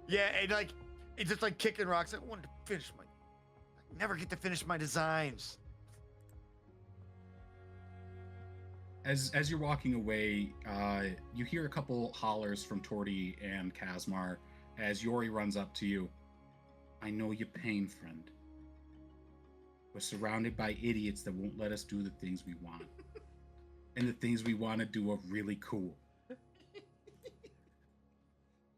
Yeah, and like it's just like kicking rocks. I wanted to finish I never get to finish my designs. As you're walking away, you hear a couple hollers from Torty and Kazmar as Yori runs up to you. I know your pain, friend. We're surrounded by idiots that won't let us do the things we want. And the things we want to do are really cool.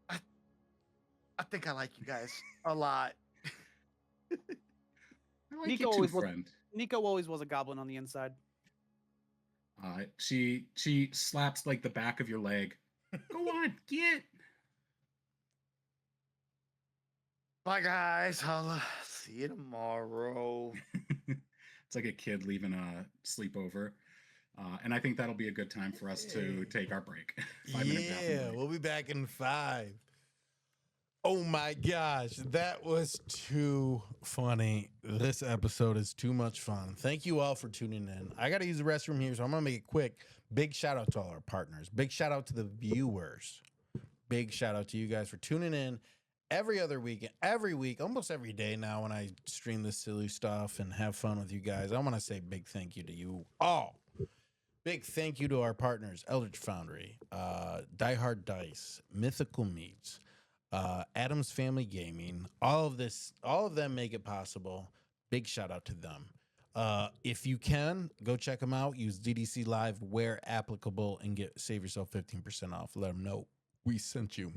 I think I like you guys a lot. I like Niko you too, always was- friend. Niko always was a goblin on the inside. She slaps like the back of your leg. Go on, get. Bye, guys. I'll see you tomorrow. It's like a kid leaving a sleepover. And I think that'll be a good time for us to take our break. 5-minute bathroom break. We'll be back in 5. Oh my gosh, that was too funny. This episode is too much fun. Thank you all for tuning in. I got to use the restroom here, so I'm going to make it quick. Big shout out to all our partners. Big shout out to the viewers. Big shout out to you guys for tuning in every other week, every week, almost every day now when I stream this silly stuff and have fun with you guys. I want to say big thank you to you all. Big thank you to our partners, Eldritch Foundry, Die Hard Dice, Mythical Meats, Adam's Family Gaming. All of them make it possible. Big shout out to them. If you can, go check them out. Use DDC Live where applicable and save yourself 15% off. Let them know we sent you.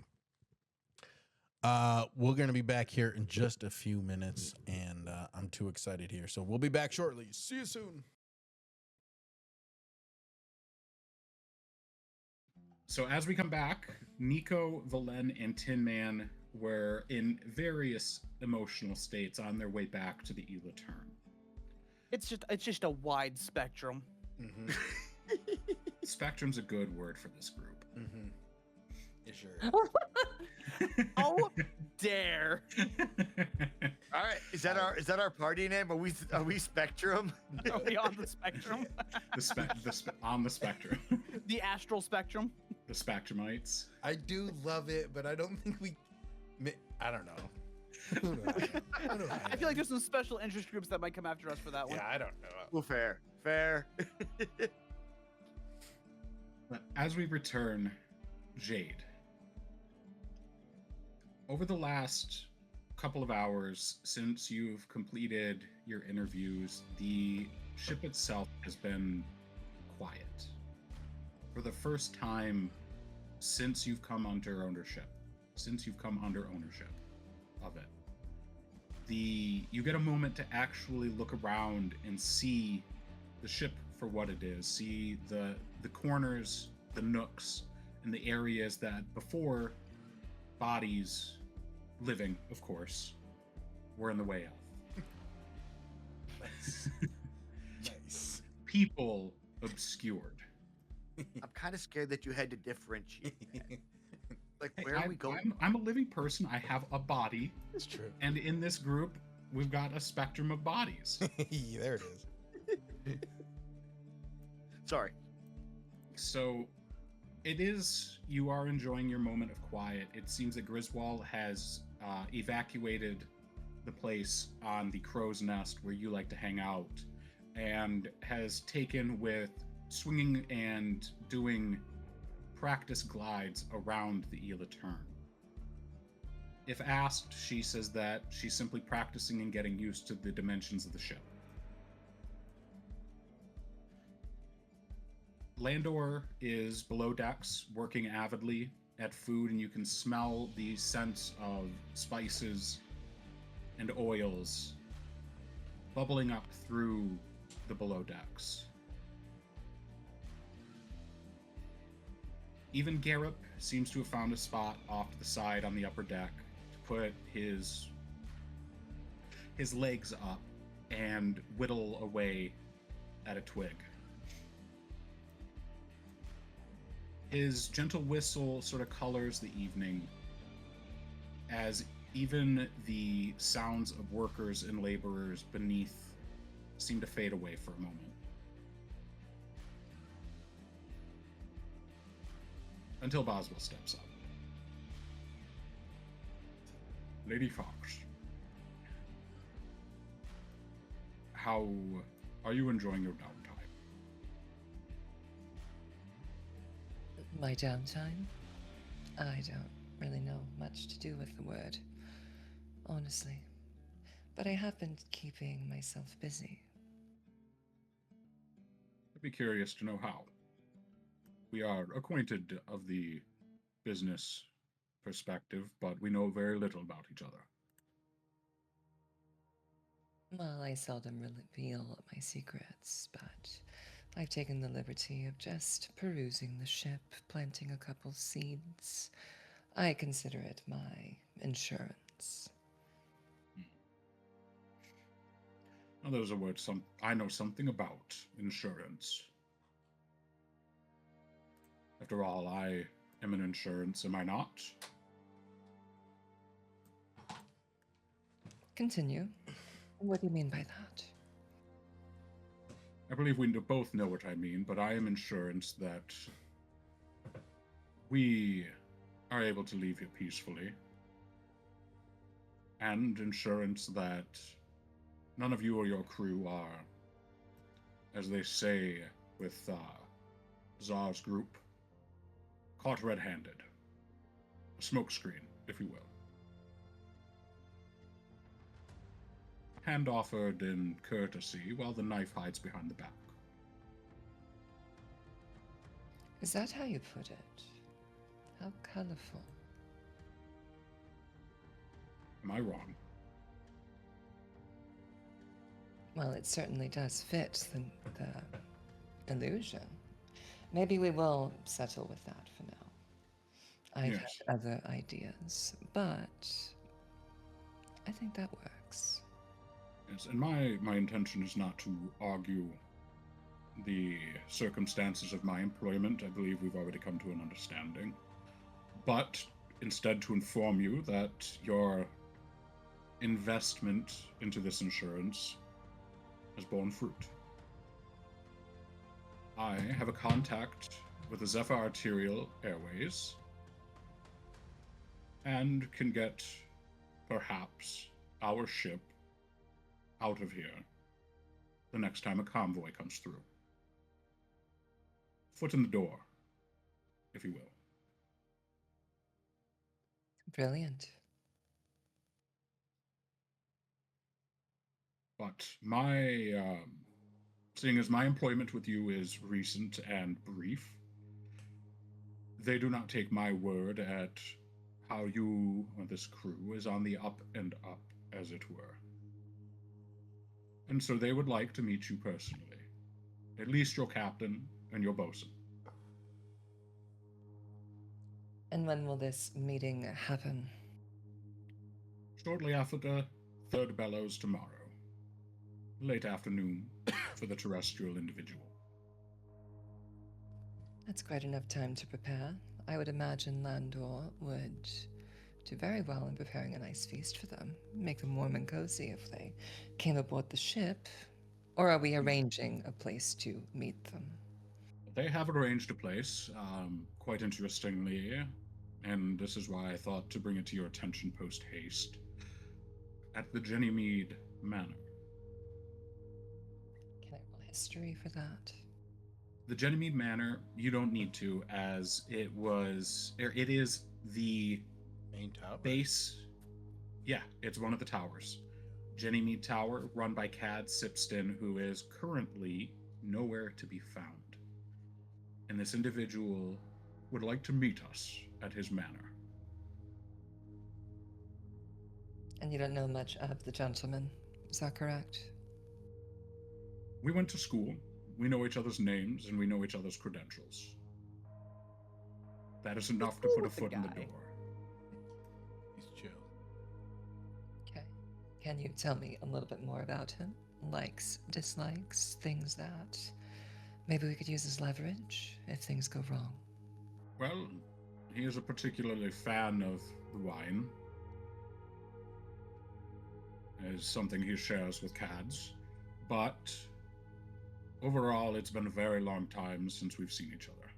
We're going to be back here in just a few minutes, and I'm too excited here. So we'll be back shortly. See you soon. So as we come back, Niko, Valen, and Tinman were in various emotional states on their way back to the Elatern. It's just a wide spectrum. Mm-hmm. Spectrum's a good word for this group. Mm-hmm. Yeah, sure. Oh, dare! All right, is that our party name? Are we Spectrum? Are we on the spectrum? On the spectrum. The astral spectrum. The Spectrumites. I do love it, but I don't think I don't know. I feel like there's some special interest groups that might come after us for that one. Yeah, I don't know. Well, fair. But as we return, Jade. Over the last couple of hours since you've completed your interviews, the ship itself has been quiet. For the first time since you've come under ownership of it. You get a moment to actually look around and see the ship for what it is. See the corners, the nooks, and the areas that before bodies, living, of course, were in the way of. Nice. People obscured. I'm kind of scared that you had to differentiate. Like, where are we going? I'm a living person. I have a body. It's true. And in this group, we've got a spectrum of bodies. There it is. Sorry. So you are enjoying your moment of quiet. It seems that Griswold has evacuated the place on the Crow's Nest where you like to hang out and has taken with swinging and doing practice glides around the Elatern. If asked, she says that she's simply practicing and getting used to the dimensions of the ship. Landor is below decks, working avidly at food, and you can smell the scents of spices and oils bubbling up through the below decks. Even Garrop seems to have found a spot off to the side on the upper deck to put his legs up and whittle away at a twig. His gentle whistle sort of colors the evening as even the sounds of workers and laborers beneath seem to fade away for a moment. Until Boswell steps up. Lady Fox, how are you enjoying your downtime? My downtime? I don't really know much to do with the word, honestly. But I have been keeping myself busy. I'd be curious to know how. We are acquainted of the business perspective, but we know very little about each other. Well, I seldom reveal my secrets, but I've taken the liberty of just perusing the ship, planting a couple seeds. I consider it my insurance. Now, those are words I know something about insurance. After all, I am an insurance, am I not? Continue. What do you mean by that? I believe we both know what I mean, but I am insurance that we are able to leave here peacefully. And insurance that none of you or your crew are, as they say with Czar's group, caught red-handed. A smokescreen, if you will. Hand offered in courtesy while the knife hides behind the back. Is that how you put it? How colorful. Am I wrong? Well, it certainly does fit the illusion. Maybe we will settle with that for now. I've Yes. had other ideas, but I think that works. Yes, and my intention is not to argue the circumstances of my employment. I believe we've already come to an understanding. But instead to inform you that your investment into this insurance has borne fruit. I have a contact with the Zephyr Arterial Airways and can get, perhaps, our ship out of here the next time a convoy comes through. Foot in the door, if you will. Brilliant. But seeing as my employment with you is recent and brief, they do not take my word at how you or this crew is on the up and up, as it were. And so they would like to meet you personally. At least your captain and your bosun. And when will this meeting happen? Shortly after the third bellows tomorrow. Late afternoon for the terrestrial individual. That's quite enough time to prepare. I would imagine Landor would do very well in preparing a nice feast for them, make them warm and cozy if they came aboard the ship. Or are we arranging a place to meet them? They have arranged a place, quite interestingly, and this is why I thought to bring it to your attention post haste, at the Jennymead Manor. Can I roll history for that? The Jennymead Manor, you don't need to, as it is the Main tower. base. Yeah, it's one of the towers. Jennymead Tower, run by Cad Sipston, who is currently nowhere to be found. And this individual would like to meet us at his manor. And you don't know much of the gentleman, is that correct? We went to school. We know each other's names and we know each other's credentials. That is enough to cool put a with the foot in the guy. door. He's chill. Okay. Can you tell me a little bit more about him? Likes, dislikes, things that maybe we could use as leverage if things go wrong. Well, he is a particularly fan of the wine. It is something he shares with Cads. But overall, it's been a very long time since we've seen each other.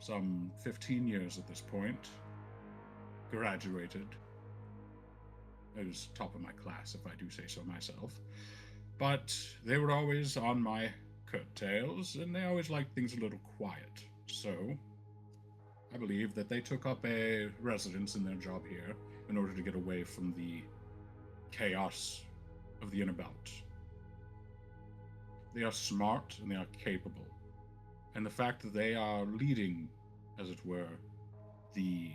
Some 15 years at this point. Graduated. I was top of my class, if I do say so myself. But they were always on my coattails, and they always liked things a little quiet. So, I believe that they took up a residence in their job here in order to get away from the chaos of the inabout. They are smart and they are capable. And the fact that they are leading, as it were, the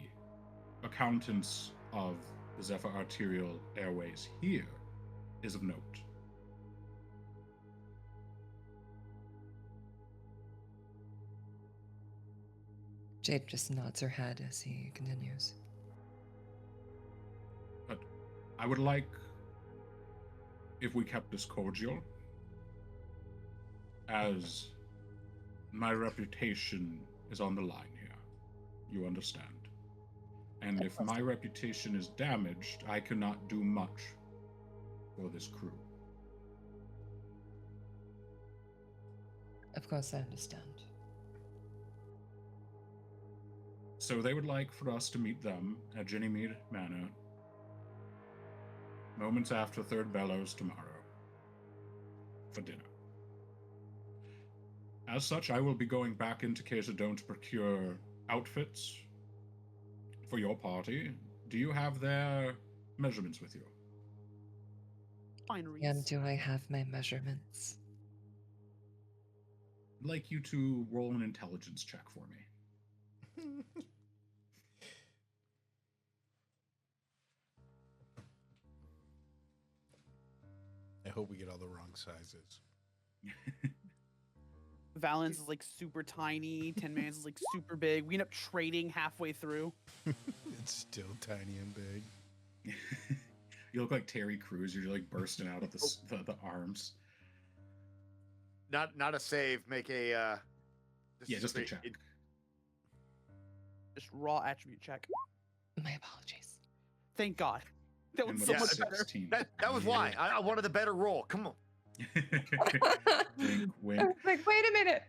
accountants of the Zephyr Arterial Airways here is of note. Jade just nods her head as he continues. But I would like if we kept this cordial, as my reputation is on the line here. You understand? And if my reputation is damaged, I cannot do much for this crew. Of course, I understand. So they would like for us to meet them at Jennymead Manor moments after third bellows tomorrow for dinner. As such, I will be going back into Kazadone to procure outfits for your party. Do you have their measurements with you? Fineries. And do I have my measurements? I'd like you to roll an intelligence check for me. I hope we get all the wrong sizes. Valen's is like super tiny. Tinman's is like super big. We end up trading halfway through. It's still tiny and big. You look like Terry Crews. You're like bursting out of the arms. Not a save. Make a. Just a check. Just raw attribute check. My apologies. Thank God. That And was with so a much better. 16. That was why I wanted a better roll. Come on. Wink, wink. I was like, wait a minute.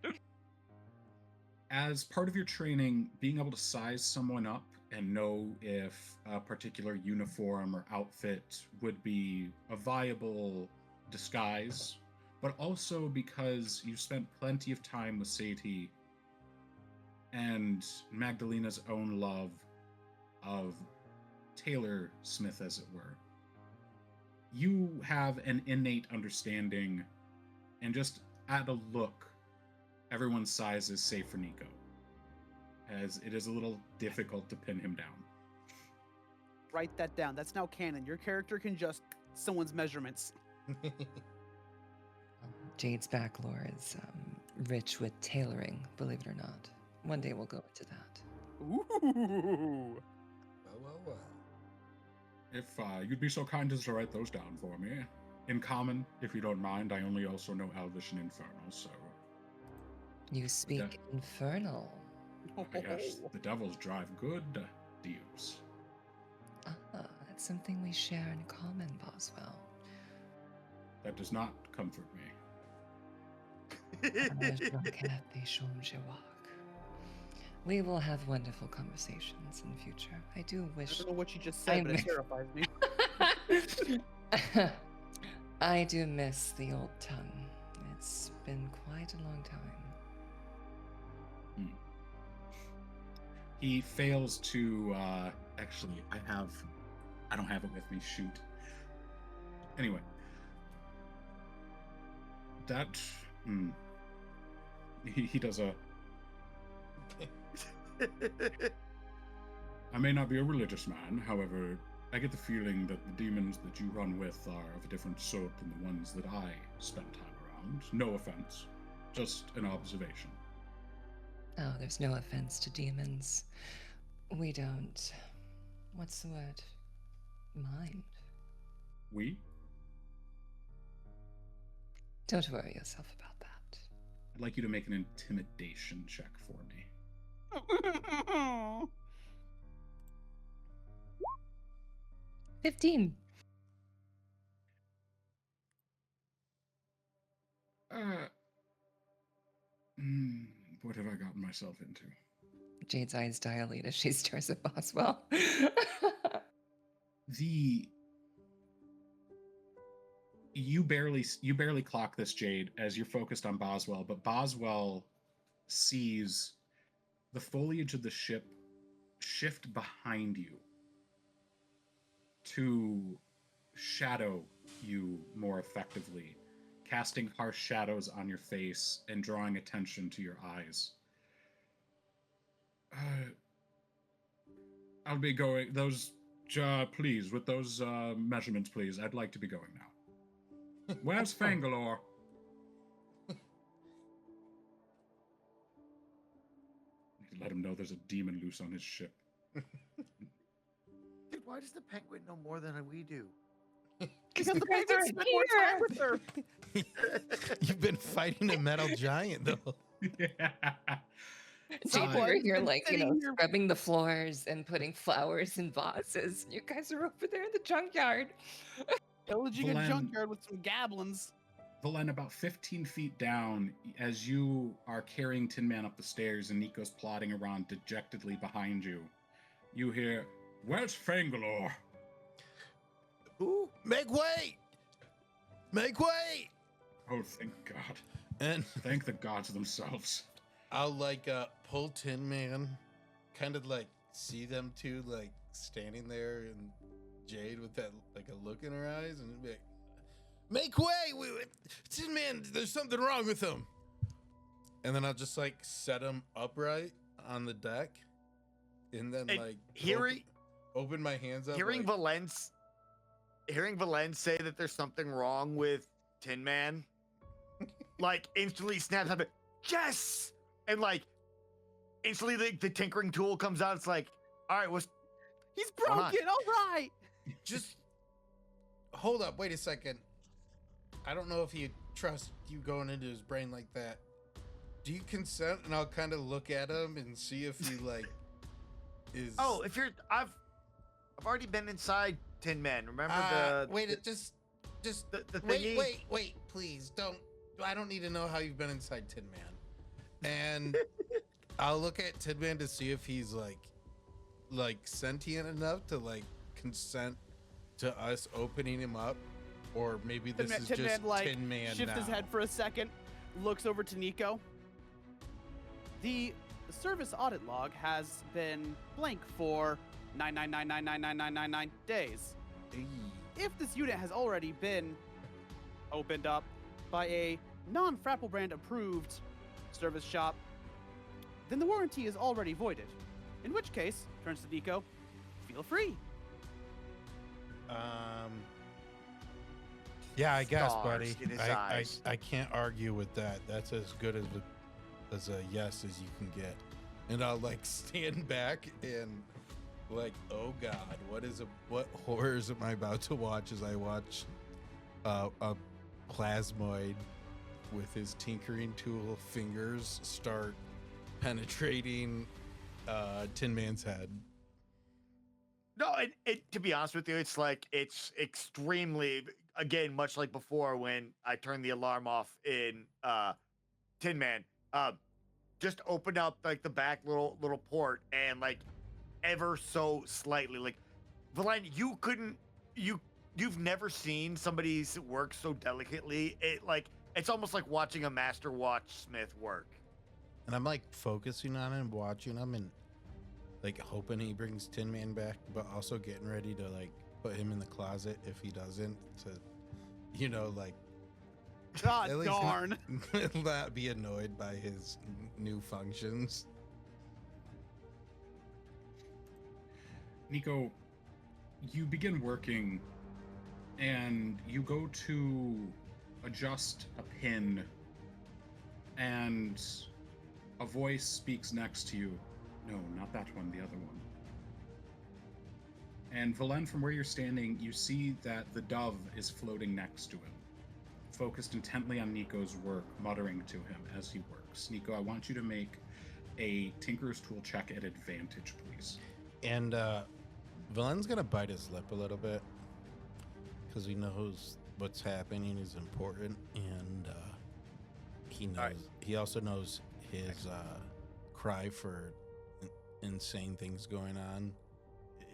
As part of your training, being able to size someone up and know if a particular uniform or outfit would be a viable disguise, but also because you've spent plenty of time with Sadie and Magdalena's own love of Tailor Smith, as it were. You have an innate understanding, and just at a look, everyone's size is safe for Niko, as it is a little difficult to pin him down. Write that down. That's now canon. Your character can just someone's measurements. Jade's back lore is rich with tailoring, believe it or not. One day we'll go into that. Ooh. Well. If you'd be so kind as to write those down for me. In common, if you don't mind, I only also know Elvish and Infernal, so... You speak infernal. I guess the devils drive good deals. Ah, that's something we share in common, Boswell. That does not comfort me. We will have wonderful conversations in the future. I do I wish... don't know what you just said, but it terrifies me. I do miss the old tongue. It's been quite a long time. He fails to, actually, I don't have it with me, shoot. Anyway. That, he does a... I may not be a religious man, however, I get the feeling that the demons that you run with are of a different sort than the ones that I spent time around. No offense, just an observation. Oh, there's no offense to demons. We don't... What's the word? Mind. We? Don't worry yourself about that. I'd like you to make an intimidation check for me. 15. What have I gotten myself into? Jade's eyes dilate as she stares at Boswell. You barely clock this, Jade, as you're focused on Boswell, but Boswell sees the foliage of the ship shift behind you to shadow you more effectively, casting harsh shadows on your face and drawing attention to your eyes. I'll be going, please, with those measurements, please. I'd like to be going now. Where's Fangalore? Let him know there's a demon loose on his ship. Dude, why does the penguin know more than we do? Because the penguin spent more time with her. You've been fighting a metal giant, though. Yeah. Jade, we're here, like, sitting here- scrubbing the floors and putting flowers in vases. You guys are over there in the junkyard. Pillaging a Valen- junkyard with some goblins. Valen, about 15 feet down, as you are carrying Tin Man up the stairs and Niko's plodding around dejectedly behind you, you hear, "Where's Fangalore?" Who? Make way! Make way! Oh, thank God. And Thank the gods themselves. I'll pull Tin Man, kind of see them two standing there, and Jade with that a look in her eyes, and be like, "Make way! Tin Man, there's something wrong with him." And then I'll just set him upright on the deck, and then open my hands up. Hearing Valen say that there's something wrong with Tin Man, instantly snaps up. yes, and like instantly the tinkering tool comes out. It's like, all right, He's Why not? broken. All right. Just hold up. Wait a second. I don't know if he trusts you going into his brain like that. Do you consent? And I'll kind of look at him and see if he like is. oh, if you're, I've already been inside Tin Man. Remember wait. Just the wait, thingy? wait. Please don't. I don't need to know how you've been inside Tin Man. And I'll look at Tin Man to see if he's like sentient enough to like consent to us opening him up, or maybe this is Tin just Man, like, Tin Man shifts now. his head for a second, looks over to Niko. The service audit log has been blank for 999999999 days. If this unit has already been opened up by a non-Frapple brand approved service shop, then the warranty is already voided. In which case, turns to Niko, feel free. Yeah, I guess, Stars buddy. in his I eyes. can't argue with that. That's as good as a yes as you can get. And I'll like stand back and like, oh God, what horrors am I about to watch as I watch a plasmoid with his tinkering tool fingers start penetrating Tin Man's head. No, to be honest with you, it's like it's extremely, again, much like before when I turned the alarm off in Tin Man. Just open up like the back little port and like ever so slightly, like Valen, you've never seen somebody's work so delicately. It's almost like watching a master watchsmith work. And I'm like focusing on him, watching him, and like hoping he brings Tin Man back, but also getting ready to like put him in the closet if he doesn't, to, like, God at least darn. not be annoyed by his new functions. Niko, you begin working and you go to adjust a pin, and a voice speaks next to you. No, not that one, the other one. And Valen, from where you're standing, you see that the dove is floating next to him, focused intently on Niko's work, muttering to him as he works. Niko, I want you to make a Tinker's Tool check at advantage, please. And Valen's gonna bite his lip a little bit because he knows what's happening is important, and he knows. right. He also knows his cry for insane things going on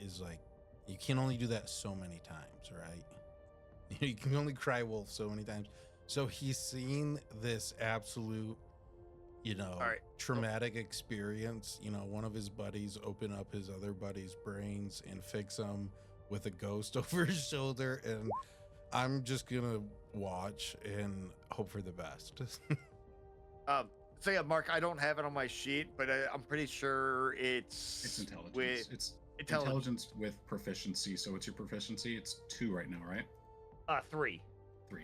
is like, you can only do that so many times, right? You can only cry wolf so many times. So he's seen this absolute, right. traumatic experience. One of his buddies open up his other buddy's brains and fix him with a ghost over his shoulder. And I'm just gonna watch and hope for the best. So yeah, Mark, I don't have it on my sheet, but I'm pretty sure it's intelligence. With It's intelligence. intelligence with proficiency. So what's your proficiency? It's 2 right now, right? 3. 3.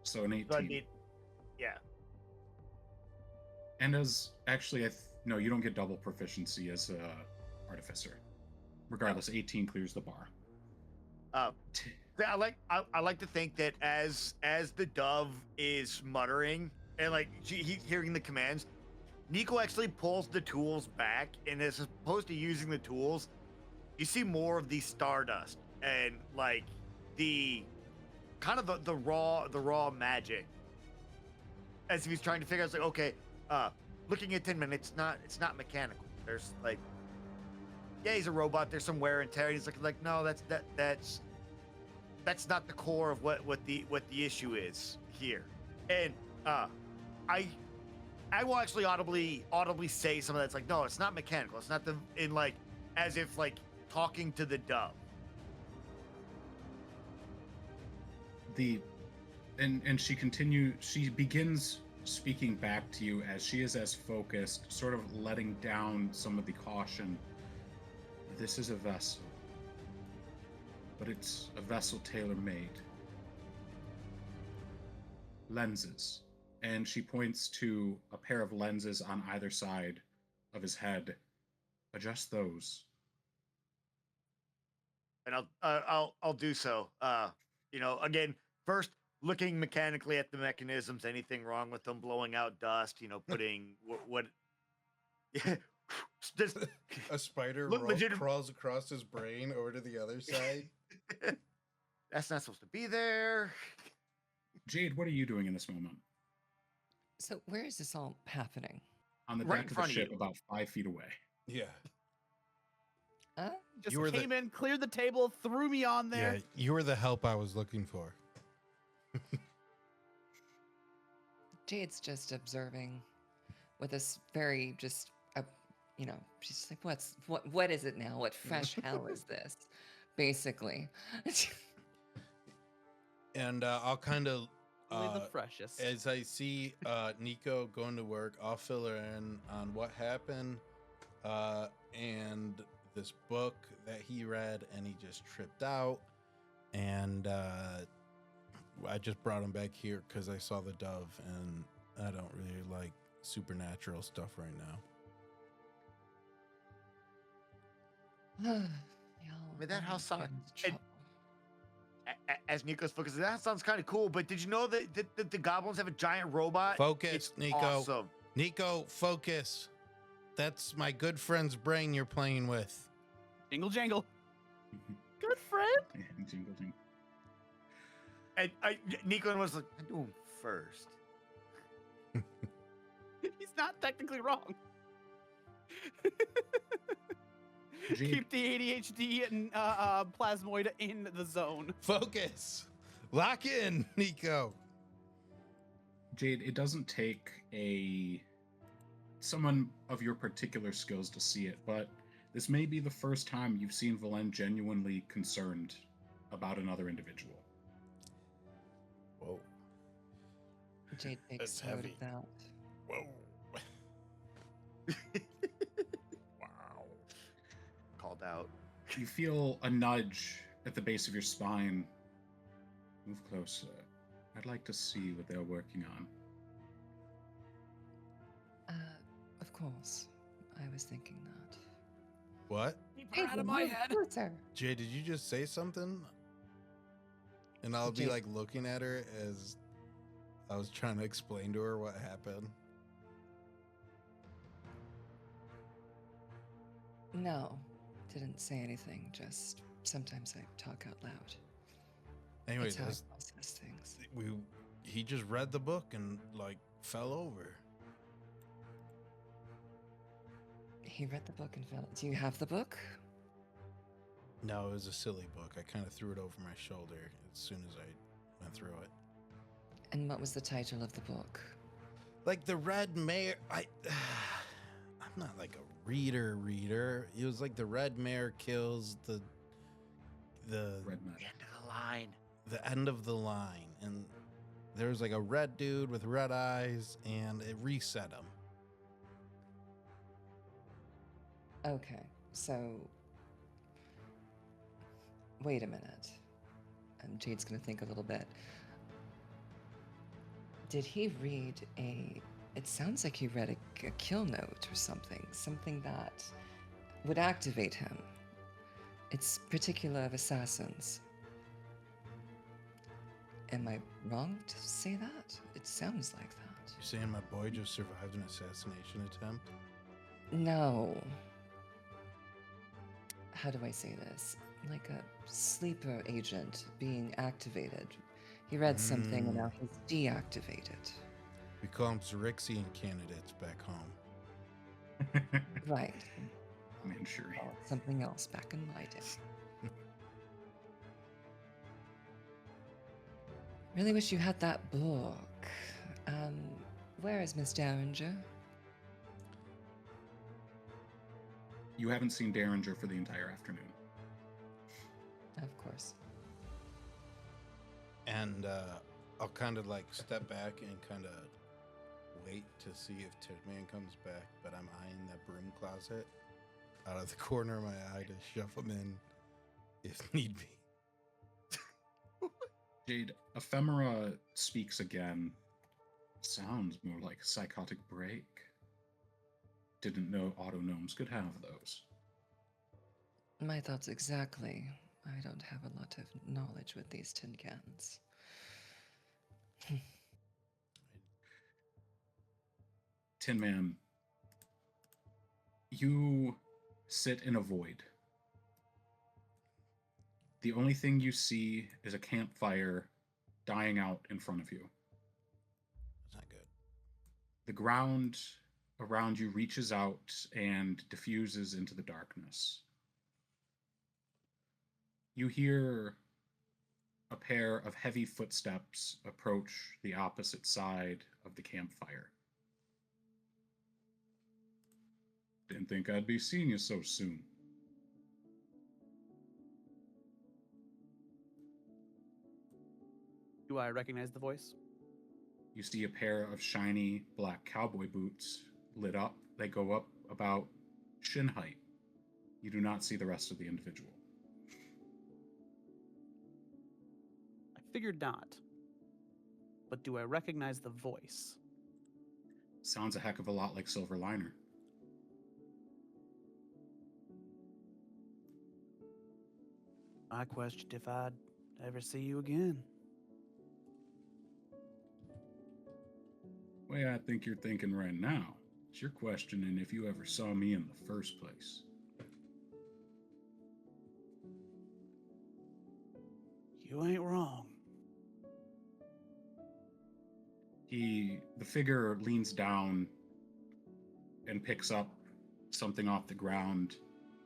So an 18. So I need, yeah. And as actually, no, you don't get double proficiency as a artificer. Regardless, 18 clears the bar. I like to think that as the dove is muttering and like he's hearing the commands, Niko actually pulls the tools back, and as opposed to using the tools, you see more of the stardust and like the kind of the raw magic. As if he's trying to figure out, it's like, okay, looking at Tinman, it's not mechanical. There's like, yeah, he's a robot. There's some wear and tear. He's like, no, that's not the core of what the issue is here. And I will actually audibly say some of that. It's like, no, it's not mechanical. It's not as if like talking to the dove. And she begins speaking back to you as she is as focused, sort of letting down some of the caution. This is a vessel, but it's a vessel tailor-made. Lenses, and she points to a pair of lenses on either side of his head. Adjust those. And I'll do so. Again, first looking mechanically at the mechanisms, anything wrong with them, blowing out dust, putting what yeah, just A spider legit. crawls across his brain over to the other side. That's not supposed to be there. Jade, what are you doing in this moment? So where is this all happening? On the Right deck in of the front of ship, you. about 5 feet away. Yeah. Just You were came in, cleared the table, threw me on there. Yeah, you were the help I was looking for. Jade's just observing with this very just, she's like, what is it now? What fresh hell is this? Basically. And I'll kind of, Only the freshest. as I see Niko going to work, I'll fill her in on what happened and this book that he read and he just tripped out. And I just brought him back here because I saw the dove and I don't really like supernatural stuff right now. I mean, that house sounded- As Nico's focusing, that sounds kind of cool. But did you know that the goblins have a giant robot? Focus, It's Niko. awesome. Niko, focus. That's my good friend's brain you're playing with. Jingle jangle. Good friend. And jingle jingle. And Nico was like, I do him first. He's not technically wrong. Jade, Keep the ADHD and plasmoid in the zone. Focus. Lock in, Niko. Jade, it doesn't take someone of your particular skills to see it, but this may be the first time you've seen Valen genuinely concerned about another individual. Whoa. Jade That's takes note heavy. of that. Whoa. Wow. Called out. You feel a nudge at the base of your spine. Move closer. I'd like to see what they're working on. Of course. I was thinking that. What? Keep her out of my head. Sir. Jay, did you just say something? And I'll be Jade- like looking at her as I was trying to explain to her what happened. No, didn't say anything. Just sometimes I talk out loud. Anyways, That's how I process things. he just read the book and like fell over. He read the book and fell. Do you have the book? No, it was a silly book. I kind of threw it over my shoulder as soon as I went through it. And what was the title of the book? Like the Red Mare. I'm not like a reader. It was like the Red Mare kills the Red Knight. End of the line. the end of the line, and there was like a red dude with red eyes, and it reset him. Okay, so wait a minute. Jade's gonna think a little bit. Did he read it sounds like he read a kill note or something that would activate him. It's particular of assassins. Am I wrong to say that? It sounds like that. You're saying my boy just survived an assassination attempt? No. How do I say this? Like a sleeper agent being activated. He read something and now he's deactivated. We call them Xerixian candidates back home. Right. Man, sure. Well, something else back in my day. Really wish you had that book. Where is Miss Derringer? You haven't seen Derringer for the entire afternoon. Of course. And I'll kind of like step back and kind of wait to see if Tinman comes back, but I'm eyeing that broom closet out of the corner of my eye to shove him in if need be. Jade, Ephemera speaks again, Sounds more like a psychotic break. Didn't know autognomes could have those. My thoughts exactly. I don't have a lot of knowledge with these tin cans. Tin Man, you sit in a void. The only thing you see is a campfire dying out in front of you. That's not good. The ground around you reaches out and diffuses into the darkness. You hear a pair of heavy footsteps approach the opposite side of the campfire. Didn't think I'd be seeing you so soon. Do I recognize the voice? You see a pair of shiny black cowboy boots lit up. They go up about shin height. You do not see the rest of the individual. I figured not. But do I recognize the voice? Sounds a heck of a lot like Silver Liner. I questioned if I'd ever see you again. Way I think you're thinking right now is you're questioning if you ever saw me in the first place. You ain't wrong. The figure leans down and picks up something off the ground,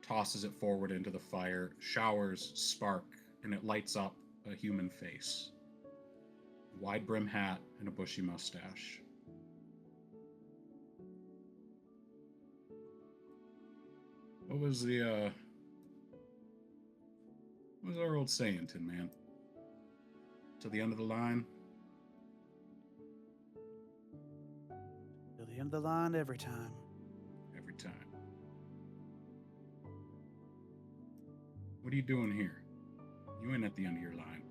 tosses it forward into the fire, showers spark, and it lights up a human face. A wide brim hat and a bushy mustache. What was our old saying, Tin Man? To the end of the line? To the end of the line every time. Every time. What are you doing here? You ain't at the end of your line.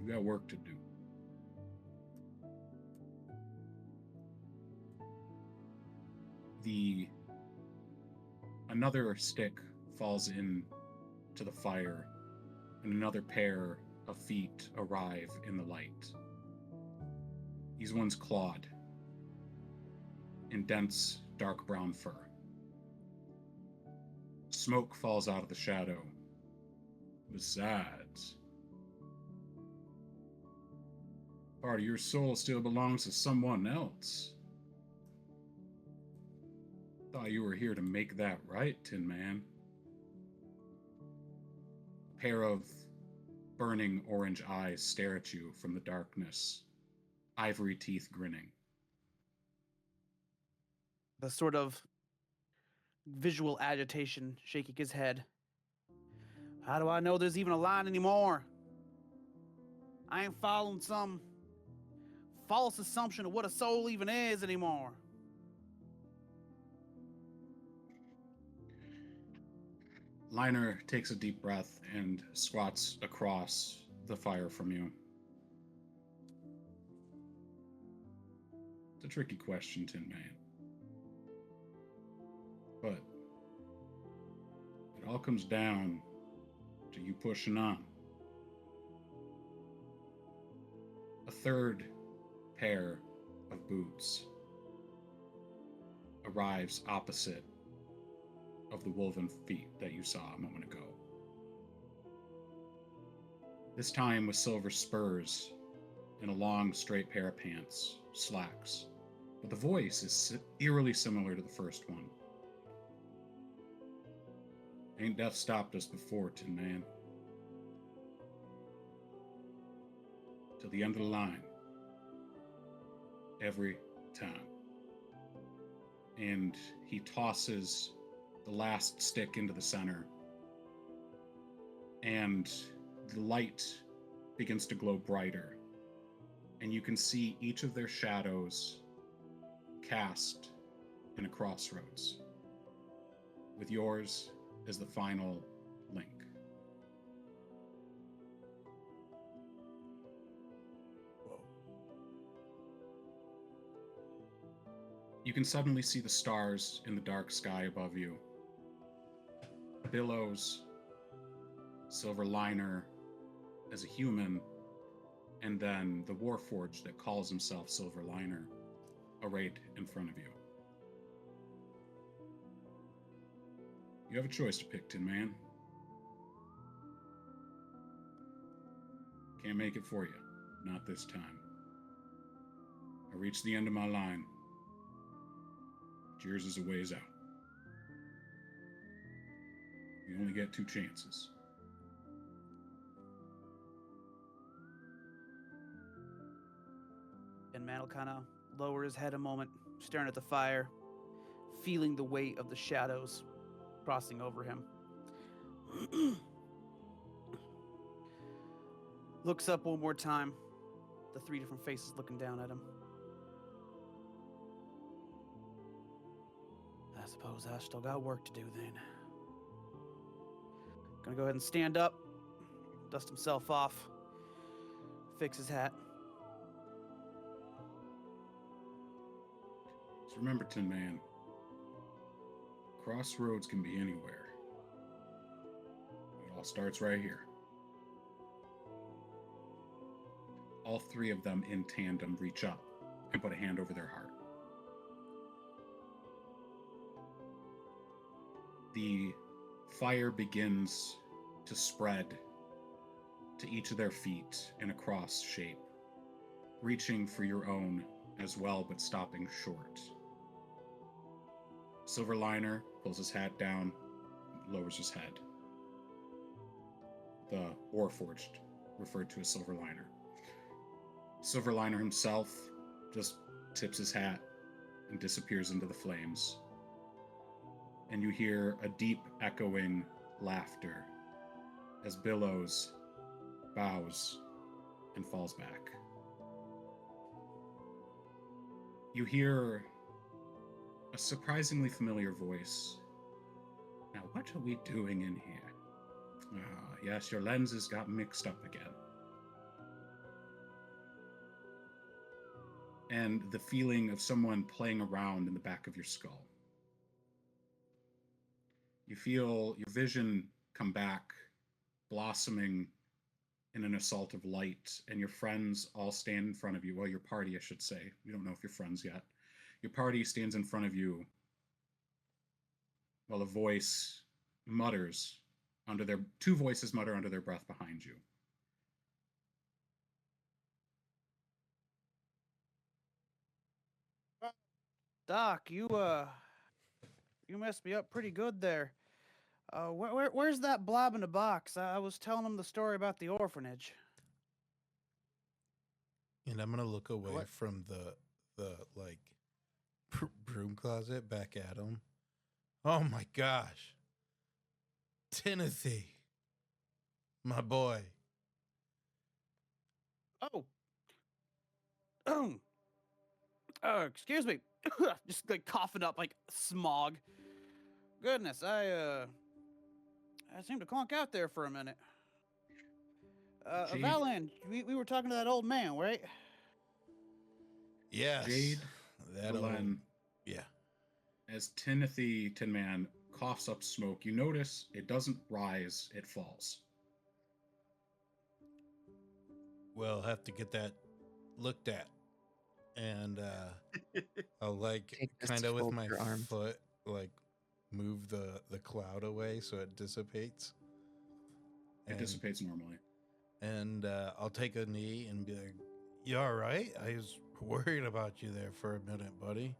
You got work to do. Another stick falls in to the fire, and another pair of feet arrive in the light. These ones clawed in dense, dark brown fur. Smoke falls out of the shadow. Besides, part of your soul still belongs to someone else. Thought you were here to make that right, Tin Man. A pair of burning orange eyes stare at you from the darkness, ivory teeth grinning. The sort of visual agitation shaking his head. How do I know there's even a line anymore? I ain't following some false assumption of what a soul even is anymore. Liner takes a deep breath and squats across the fire from you. It's a tricky question, Tin Man. But it all comes down to you pushing on. A third pair of boots arrives opposite of the woven feet that you saw a moment ago. This time with silver spurs and a long, straight pair of pants, slacks. But the voice is eerily similar to the first one. Ain't death stopped us before, Tin Man. To the end of the line. Every time. And he tosses the last stick into the center, and the light begins to glow brighter, and you can see each of their shadows cast in a crossroads, with yours as the final link. Whoa. You can suddenly see the stars in the dark sky above you. Billows, Silver Liner as a human, and then the Warforged that calls himself Silver Liner arrayed in front of you. You have a choice to pick, Tin Man. Can't make it for you. Not this time. I reached the end of my line. Yours is a ways out. You only get 2 chances. And man will kind of lower his head a moment, staring at the fire, feeling the weight of the shadows crossing over him. Looks up one more time, the 3 different faces looking down at him. I suppose I still got work to do then. Gonna go ahead and stand up, dust himself off, fix his hat. Just remember, Tin Man, crossroads can be anywhere. It all starts right here. All 3 of them in tandem reach up and put a hand over their heart. The fire begins to spread to each of their feet in a cross shape, reaching for your own as well, but stopping short. Silver Liner pulls his hat down, lowers his head. The Warforged, referred to as Silver Liner. Silver Liner himself just tips his hat and disappears into the flames. And you hear a deep echoing laughter as Billows bows and falls back. You hear a surprisingly familiar voice. Now, what are we doing in here? Ah, yes, your lenses got mixed up again. And the feeling of someone playing around in the back of your skull. You feel your vision come back, blossoming in an assault of light, and your friends all stand in front of you. Well, your party, I should say. You don't know if you're friends yet. Your party stands in front of you while a voice mutters under their... 2 voices mutter under their breath behind you. Doc, you messed me up pretty good there. Where's that blob in the box? I was telling him the story about the orphanage. And I'm gonna look away What? from the like broom closet back at him. Oh my gosh, Timothy, my boy. Oh, excuse me. Just like coughing up like smog. Goodness, I seemed to clunk out there for a minute. Jade- Valen, we were talking to that old man, right? Yes, Jade, that Valen, yeah. as Tin Man coughs up smoke, you notice it doesn't rise, it falls. We'll have to get that looked at, and I'll like Take this kind to of with hold my your arm. foot like move the cloud away so it dissipates. It dissipates normally. And I'll take a knee and be like, "You all right? I was worried about you there for a minute, buddy."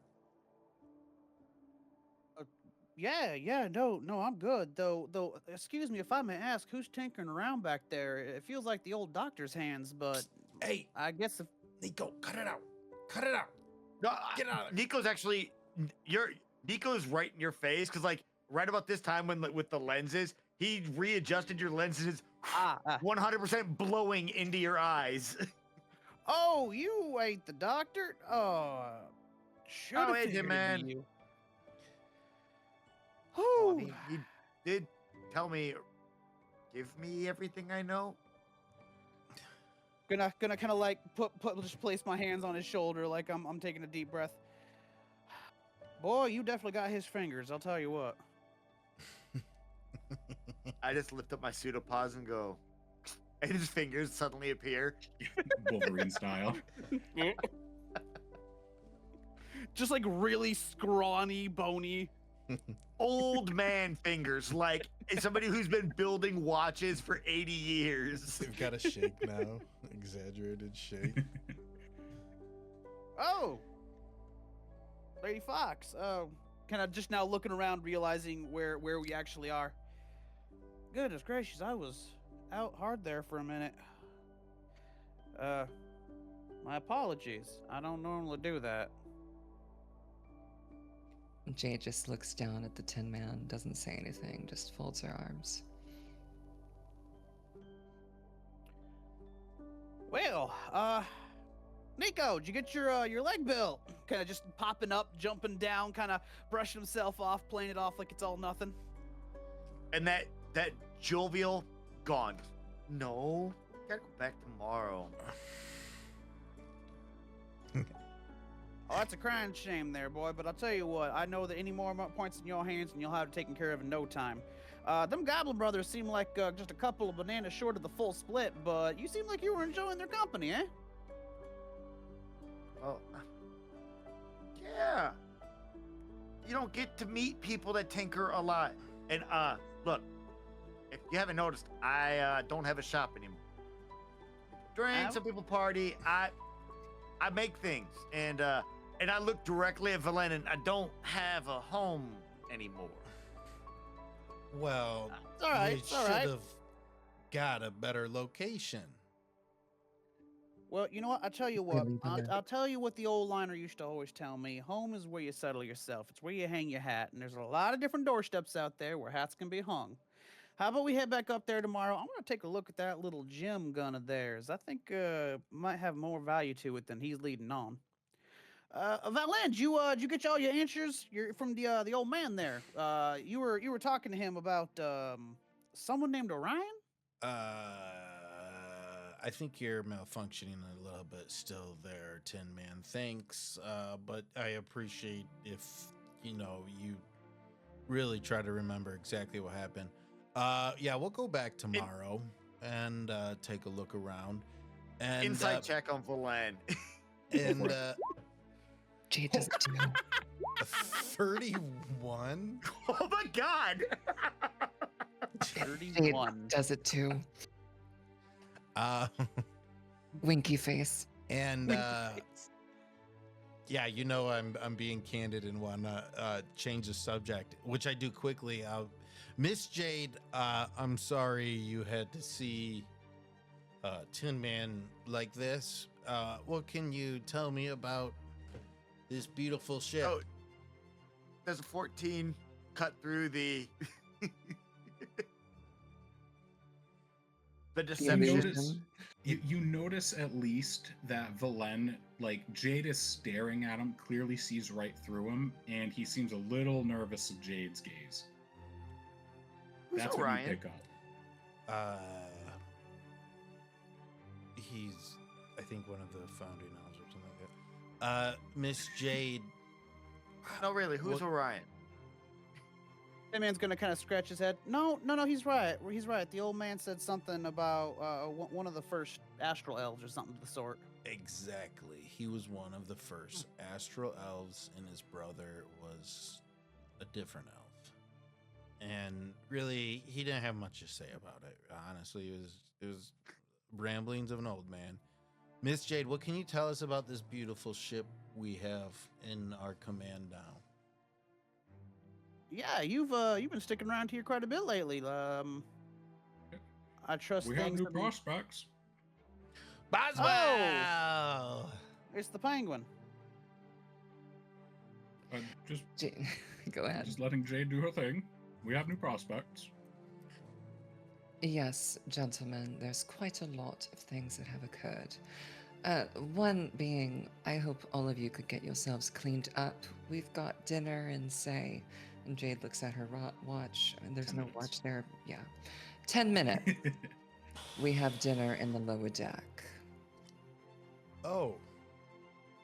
Yeah, no, I'm good. Though, excuse me if I may ask, who's tinkering around back there? It feels like the old doctor's hands, but Hey, I guess if Niko, cut it out! Cut it out! No, Get out of there. Niko's actually Niko's right in your face because like right about this time when with the lenses, he readjusted your lenses, 100% blowing into your eyes. oh, you ain't the doctor? Oh, should have hey, figured it'd be man. you. Well, Whew. he did tell me, give me everything I know. Gonna kind of like just place my hands on his shoulder like I'm taking a deep breath. Boy, you definitely got his fingers. I'll tell you what. I just lift up my pseudopods and go, and his fingers suddenly appear. Wolverine style. Just like really scrawny, bony. Old man fingers, like somebody who's been building watches for 80 years. They've got a shake now. Exaggerated shake. Oh, Lady Fox. Kind of just now looking around, realizing where we actually are. Goodness gracious, I was out hard there for a minute. My apologies. I don't normally do that. Jade just looks down at the Tin Man, doesn't say anything, just folds her arms. Well, Niko, did you get your leg built? Kind of just popping up, jumping down, kind of brushing himself off, playing it off like it's all nothing. And that jovial gone. No, gotta go back tomorrow. Oh, that's a crying shame there, boy. But I'll tell you what, I know that any more points in your hands and you'll have it taken care of in no time. Them Goblin brothers seem like just a couple of bananas short of the full split, but you seem like you were enjoying their company, eh? Well, yeah. You don't get to meet people that tinker a lot. And look, if you haven't noticed, I don't have a shop anymore. Drink, some people party. I make things, and I look directly at Valen, and I don't have a home anymore. Well, It's all right. you It's all should right. have got a better location. Well, you know what? I'll tell you what. Really, Valen. I'll tell you what the old liner used to always tell me. Home is where you settle yourself. It's where you hang your hat. And there's a lot of different doorsteps out there where hats can be hung. How about we head back up there tomorrow? I want to take a look at that little gem gun of theirs. I think might have more value to it than he's leading on. Valen, did you get all your answers? You're from the old man there. You were talking to him about someone named Orion. I think you're malfunctioning a little bit still there, Tin Man. Thanks, but I appreciate if you really try to remember exactly what happened. Yeah, we'll go back tomorrow and take a look around. And Insight check on Valen. and Jade does it too. 31. Oh my God! 31. Does it too. Winky face. And Winky face. yeah, I'm being candid and wanna change the subject, which I do quickly. Miss Jade, I'm sorry you had to see Tin Man like this. What can you tell me about this beautiful ship? Oh, there's a 14 cut through the the You deception. notice, you notice at least that Valen, like Jade is staring at him, clearly sees right through him, and he seems a little nervous of Jade's gaze. Who's That's what you Orion? pick up. He's, I think, one of the founding elves or something like that. Miss Jade. No, really, who's What- Orion? That man's gonna kind of scratch his head. No, he's right. He's right. The old man said something about one of the first Astral elves or something of the sort. Exactly. He was one of the first Astral elves, and his brother was a different elf. And really, he didn't have much to say about it. Honestly, it was ramblings of an old man. Miss Jade, what can you tell us about this beautiful ship we have in our command now? Yeah, you've been sticking around here quite a bit lately. I trust We have things new have been- prospects. Boswell! It's the penguin. Just Jade, go ahead. just letting Jade do her thing. We have new prospects. Yes, gentlemen, there's quite a lot of things that have occurred. One being, I hope all of you could get yourselves cleaned up. We've got dinner in, say, and Jade looks at her watch, and there's 10 no minutes. watch there. Yeah. 10 minutes. We have dinner in the lower deck. Oh,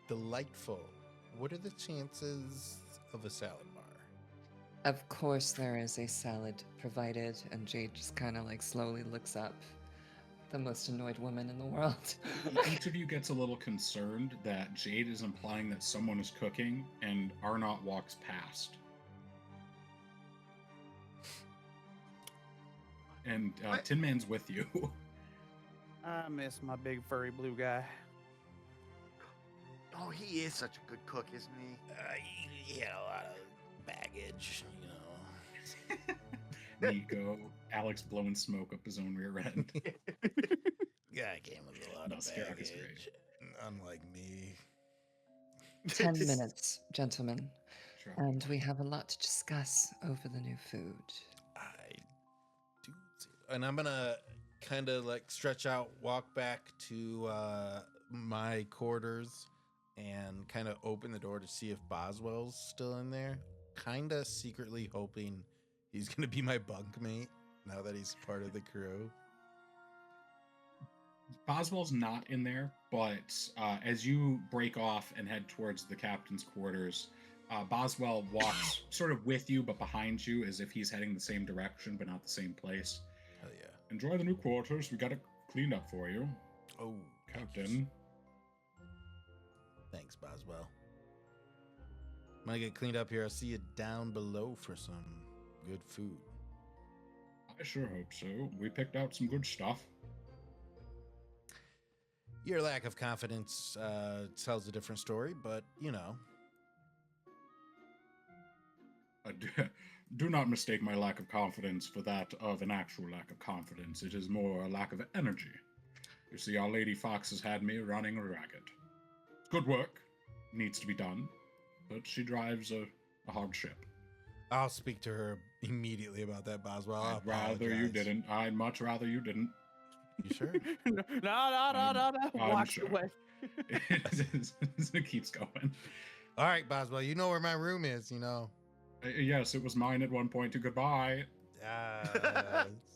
delightful. What are the chances of a salad bar. Of course, there is a salad provided, and Jade just kind of like slowly looks up. The most annoyed woman in the world. Each of you gets a little concerned that Jade is implying that someone is cooking, and Arnaut walks past. And Tin Man's with you. I miss my big furry blue guy. Oh, he is such a good cook, isn't he? He had a lot of baggage, you know. Niko, Alex blowing smoke up his own rear end. Guy came with a lot No, of Scarab is baggage. Unlike me. 10 minutes, gentlemen. Sure. And we have a lot to discuss over the new food. I do. And I'm gonna kind of like stretch out, walk back to my quarters, and kind of open the door to see if Boswell's still in there. Kind of secretly hoping he's gonna be my bunkmate now that he's part of the crew. Boswell's not in there, but as you break off and head towards the captain's quarters, Boswell walks sort of with you, but behind you, as if he's heading the same direction, but not the same place. Hell yeah. Enjoy the new quarters. We got it cleaned up for you, Oh, Captain. Thanks, Boswell. When I get cleaned up here, I'll see you down below for some good food. I sure hope so. We picked out some good stuff. Your lack of confidence tells a different story, but you know. Do not mistake my lack of confidence for that of an actual lack of confidence. It is more a lack of energy. You see, our Lady Fox has had me running ragged. It's good work. Needs to be done. But she drives a hard ship. I'll speak to her immediately about that, Boswell. I'll I'd rather you apologize. didn't. I'd much rather you didn't. You sure? No. I'm Walks sure. away. It keeps going. All right, Boswell, you know where my room is, you know. Yes, it was mine at one point. Goodbye.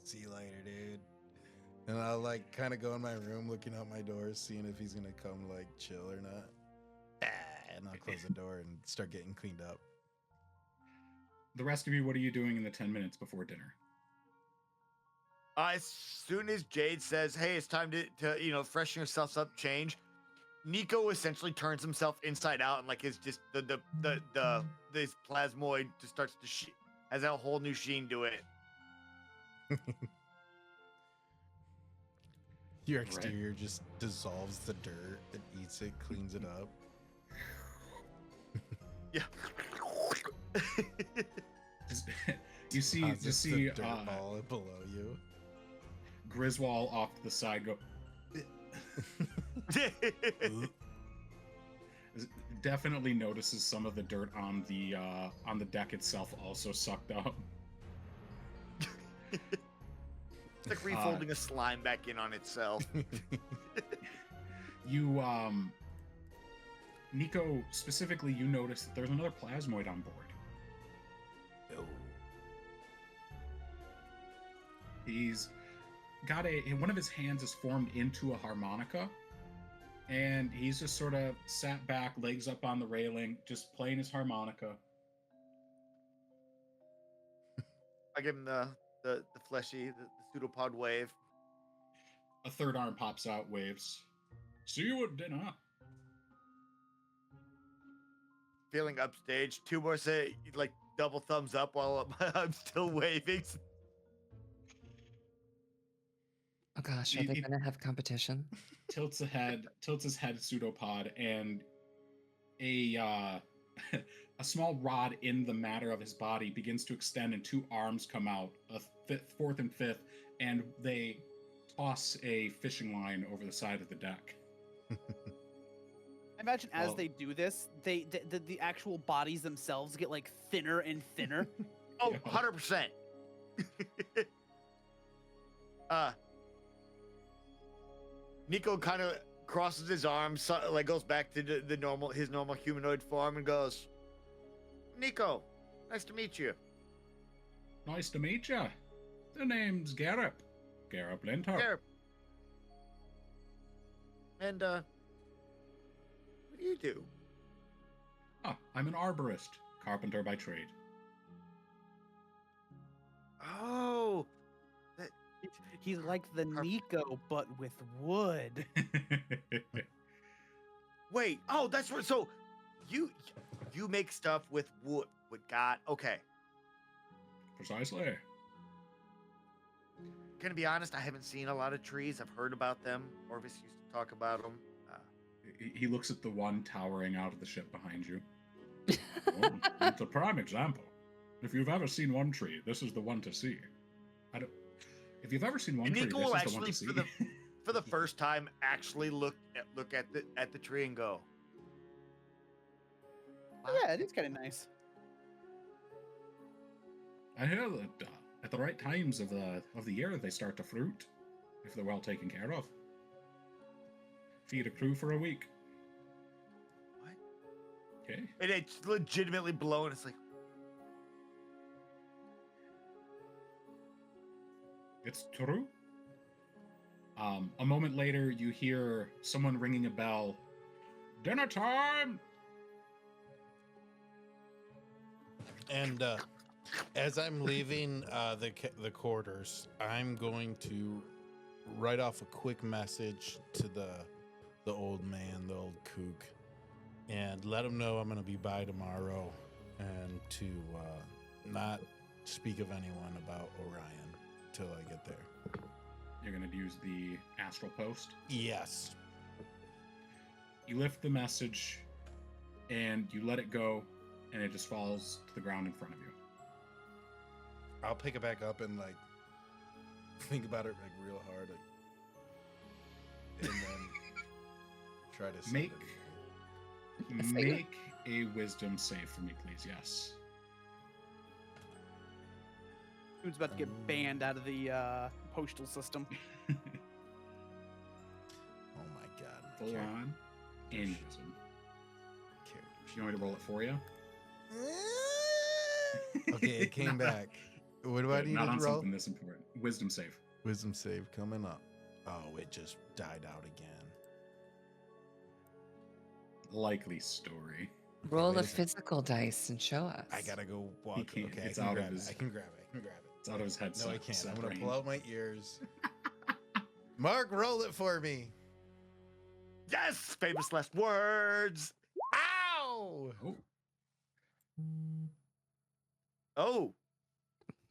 See you later, dude. And I'll like kind of go in my room, looking out my door, seeing if he's gonna come like chill or not. And I'll close the door and start getting cleaned up. The rest of you, what are you doing in the 10 minutes before dinner? As soon as Jade says, "Hey, it's time to freshen yourself up, change," Niko essentially turns himself inside out and like is just this plasmoid just starts to has a whole new sheen to it. Your exterior just dissolves the dirt and eats it, cleans it up. Yeah. You see the dirt ball below you. Griswold off to the side go. Definitely notices some of the dirt on the deck itself also sucked up. It's like refolding a slime back in on itself. You Niko, specifically, you notice that there's another plasmoid on board. Oh. He's got one of his hands is formed into a harmonica, and he's just sort of sat back, legs up on the railing, just playing his harmonica. I give him the fleshy, the pseudopod wave. A third arm pops out, waves. See you at dinner. Feeling upstage. Two more say like double thumbs up while I'm still waving. Oh gosh, are they gonna have competition? Tilts his head pseudopod, and a small rod in the matter of his body begins to extend, and two arms come out, fourth and fifth, and they toss a fishing line over the side of the deck. I imagine as they do this, the actual bodies themselves get like thinner and thinner. Oh, 100%. Niko kind of crosses his arms, like goes back to his normal humanoid form, and goes, "Niko, nice to meet you." Nice to meet you. The name's Garrep. Garrep Linter. Garrep. And what do you do? Ah, I'm an arborist. carpenter by trade. Oh, He's like the Niko, but with wood. wait. Oh, that's right. So you make stuff with wood. With God. Okay. Precisely. Gonna be honest, I haven't seen a lot of trees. I've heard about them. Orvis used to talk about them. He looks at the one towering out of the ship behind you. Well, it's a prime example. If you've ever seen one tree, this is the one to see. If you've ever seen one tree, Niko this will is the one actually, to see. for the first time, actually look at the tree and go. Wow. Yeah, it is kind of nice. I hear that at the right times of the year, they start to fruit, if they're well taken care of. Feed a crew for a week. What? Okay. And it's legitimately blowing. It's like, It's true. A moment later, you hear someone ringing a bell. Dinner time! And as I'm leaving the quarters, I'm going to write off a quick message to the old man, the old kook, and let him know I'm going to be by tomorrow, and to not speak of anyone about Orion till I get there. You're going to use the Astral post. Yes. You lift the message, and you let it go, and it just falls to the ground in front of you. I'll pick it back up and like think about it like real hard, like, and then try to send Make it. make a wisdom save for me, please. Yes. Dude's about to get banned out of the postal system. Oh my god. my Full character- on aneurysm. character You want me to roll it for you? Okay, it came back. What do I Good, need not to on roll? something this important. Wisdom save. Wisdom save coming up. Oh, it just died out again. Likely story. Roll Wait a a sec. physical dice and show us. I gotta go walk. He can't. Okay, It's I can out of grab his- it. I can grab it. I can grab it. It's out of his head. No, I can't. set I'm gonna brain. pull out my ears. Mark, roll it for me. yes, famous last words. Ow! Oh, Oh,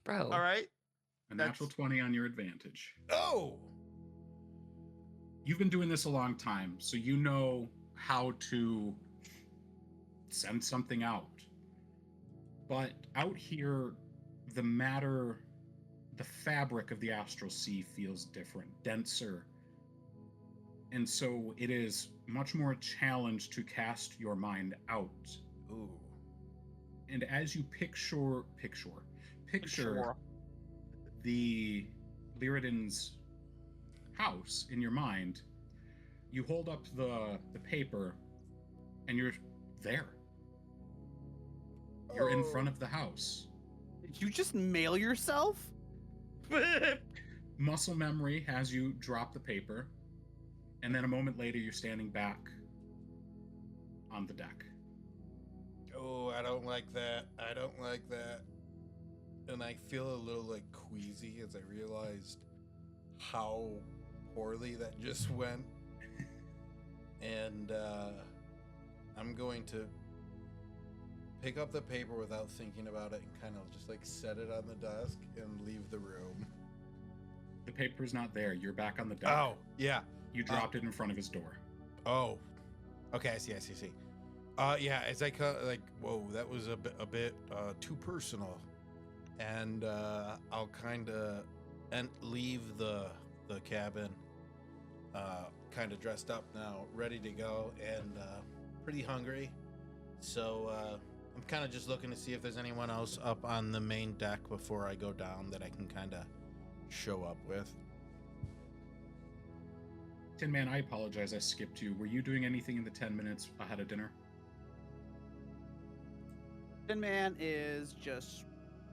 Bro. all right. a natural 20 on your advantage. Oh! You've been doing this a long time, so you know how to send something out. But out here, the matter, the fabric of the astral sea feels different, denser. And so it is much more a challenge to cast your mind out. Ooh. And as you picture Sure. the Liredan's house in your mind, you hold up the paper and you're there. You're in front of the house. Did you just mail yourself? Muscle memory has you drop the paper, and then a moment later you're standing back on the deck. Oh, I don't like that. I don't like that. And I feel a little like queasy as I realized how poorly that just went. And I'm going to pick up the paper without thinking about it and kind of just like set it on the desk and leave the room. The paper's not there. You're back on the deck. Oh, yeah. You dropped it in front of his door. Oh. Okay, I see. Yeah, as I like, whoa, that was a bit too personal. And I'll kind of leave the cabin kind of dressed up now, ready to go, and pretty hungry. So I'm kind of just looking to see if there's anyone else up on the main deck before I go down that I can kind of show up with. Tinman, I apologize. I skipped you. Were you doing anything in the 10 minutes ahead of dinner? Tinman is just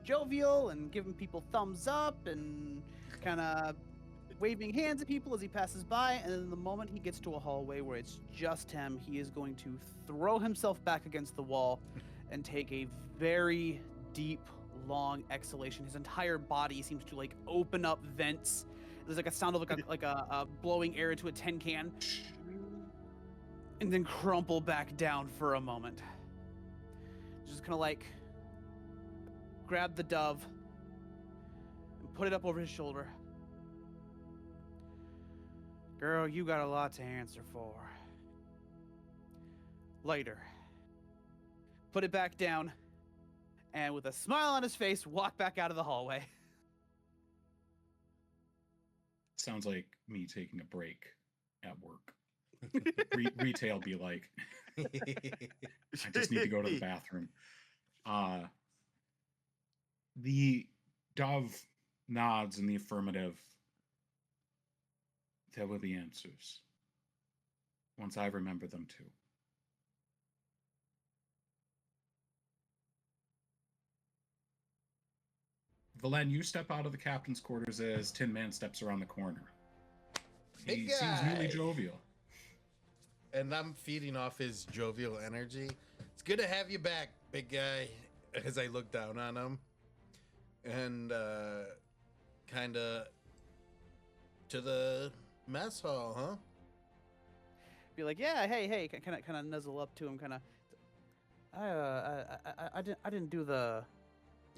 jovial and giving people thumbs up and kind of waving hands at people as he passes by. And then the moment he gets to a hallway where it's just him, he is going to throw himself back against the wall and take a very deep, long exhalation. His entire body seems to like open up vents. There's like a sound of like a blowing air into a tin can, and then crumple back down for a moment. Just kind of like grab the dove and put it up over his shoulder. Girl, you got a lot to answer for. Later. Put it back down, and with a smile on his face, walk back out of the hallway. Sounds like me taking a break at work. Retail be like, I just need to go to the bathroom. The dove nods in the affirmative. There will be answers. Once I remember them too. Valen, you step out of the captain's quarters as Tinman steps around the corner. He Hey, seems newly guy. jovial. And I'm feeding off his jovial energy. It's good to have you back, big guy. As I look down on him, and kind of to the mess hall, huh? Be like, yeah, hey, kind of nuzzle up to him, kind of. I didn't do the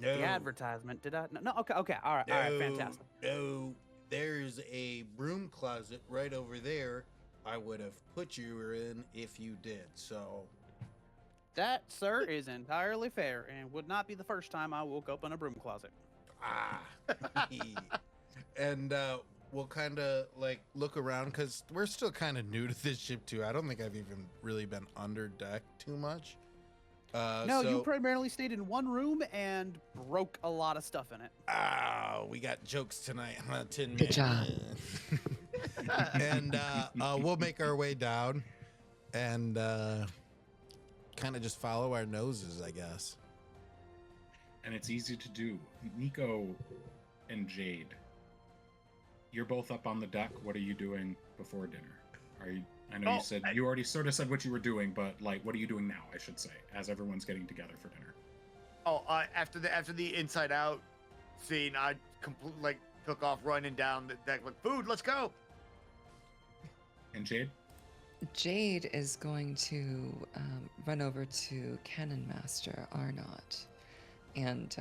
advertisement, did I? No, okay, all right, fantastic. No, there's a broom closet right over there. I would have put you in if you did. So That, sir, is entirely fair, and would not be the first time I woke up in a broom closet. And we'll kind of like look around because we're still kind of new to this ship too. I don't think I've even really been under deck too much. No, you primarily stayed in one room and broke a lot of stuff in it. We got jokes tonight, huh, Tinman? Good job. And we'll make our way down and kind of just follow our noses, I guess. And it's easy to do. Niko and Jade, you're both up on the deck. What are you doing before dinner? Are you? I know you said you already sort of said what you were doing, but like, what are you doing now? I should say, as everyone's getting together for dinner. After the Inside Out scene, I completely like took off running down the deck with food. Let's go. And Jade? Jade is going to run over to Cannon Master Arnaut and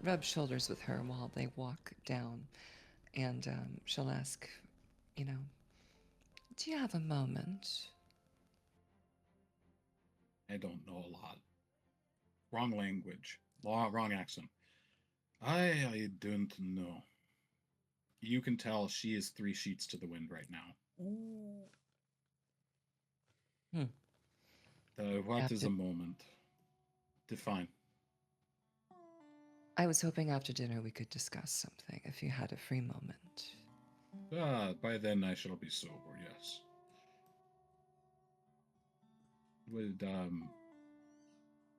rub shoulders with her while they walk down. And she'll ask, do you have a moment? I don't know a lot. Wrong language. Wrong accent. I don't know. You can tell she is 3 sheets to the wind right now. What is a moment? Define. I was hoping after dinner we could discuss something, if you had a free moment. By then I shall be sober, yes.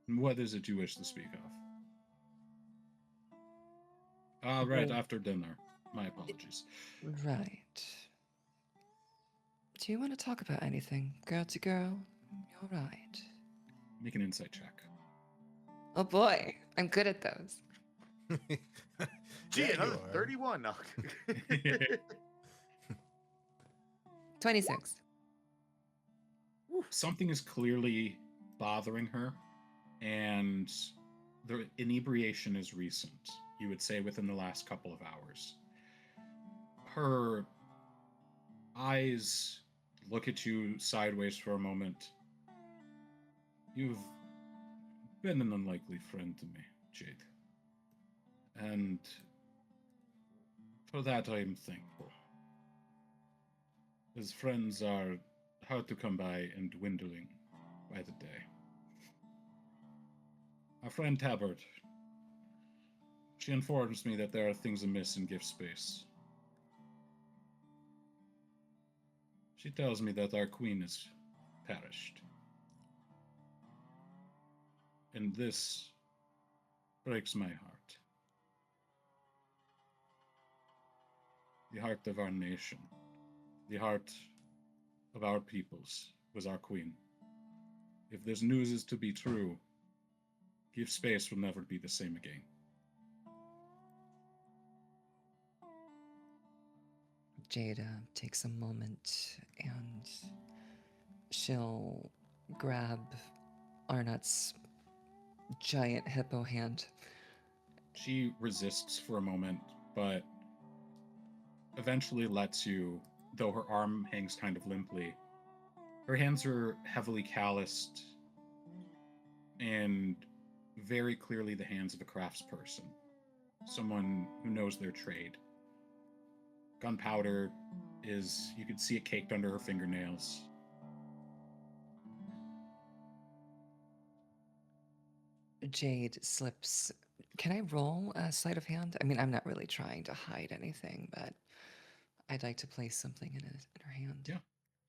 What is it you wish to speak of? Right after dinner. My apologies. Right. Do you want to talk about anything, girl to girl? You're right. Make an insight check. Oh boy, I'm good at those. Gee, Yeah, another you are. 31. No. 26. Something is clearly bothering her, and the inebriation is recent. You would say within the last couple of hours. Her eyes look at you sideways for a moment. You've been an unlikely friend to me, Jade. And for that I am thankful. As friends are hard to come by and dwindling by the day. Our friend Tabard, she informs me that there are things amiss in Giffspace. She tells me that our queen has perished. And this breaks my heart. The heart of our nation, the heart of our peoples was our queen. If this news is to be true, Giffspace will never be the same again. Jade takes a moment and she'll grab Arnaut's giant hippo hand. She resists for a moment, but eventually lets you, though her arm hangs kind of limply. Her hands are heavily calloused and very clearly the hands of a craftsperson, someone who knows their trade. Gunpowder is, you can see it caked under her fingernails. Jade slips. Can I roll a sleight of hand? I mean, I'm not really trying to hide anything, but I'd like to place something in her hand. Yeah.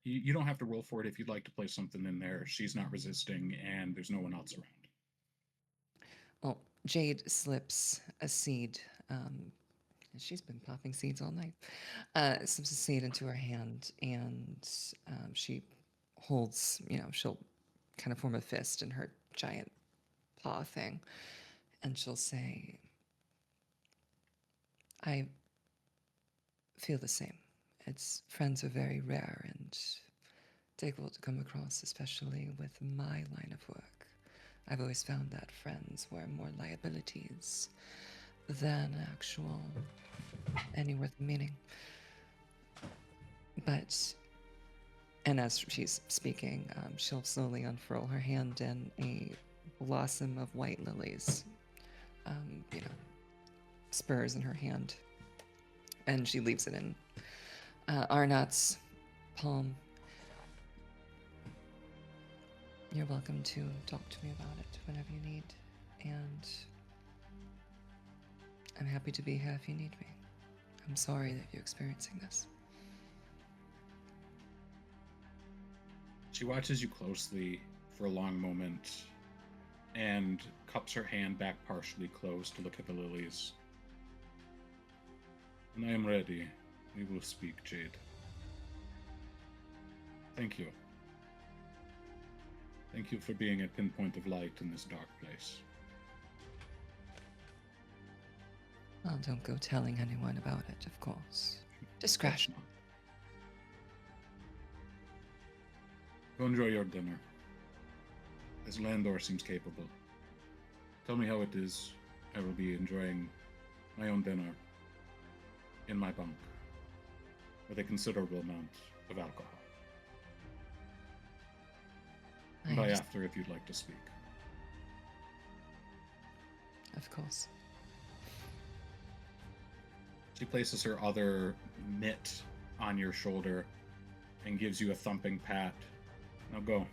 You don't have to roll for it if you'd like to place something in there. She's not resisting, and there's no one else around. Well, Jade slips a seed. She's been popping seeds all night. Slips a seed into her hand, and she holds, she'll kind of form a fist in her giant paw thing, and she'll say, I feel the same. Friends are very rare and difficult to come across, especially with my line of work. I've always found that friends were more liabilities than actual any worth of meaning. But, and as she's speaking, she'll slowly unfurl her hand and a blossom of white lilies, spurs in her hand. And she leaves it in Arnaut's palm. You're welcome to talk to me about it whenever you need. And I'm happy to be here if you need me. I'm sorry that you're experiencing this. She watches you closely for a long moment and cups her hand back partially closed to look at the lilies. When I am ready, we will speak, Jade. Thank you. Thank you for being a pinpoint of light in this dark place. Well, don't go telling anyone about it, of course. Discretion. Go enjoy your dinner. As Landor seems capable. Tell me how it is. I will be enjoying my own dinner in my bunk with a considerable amount of alcohol. And by after, if you'd like to speak. Of course. She places her other mitt on your shoulder and gives you a thumping pat. Now go.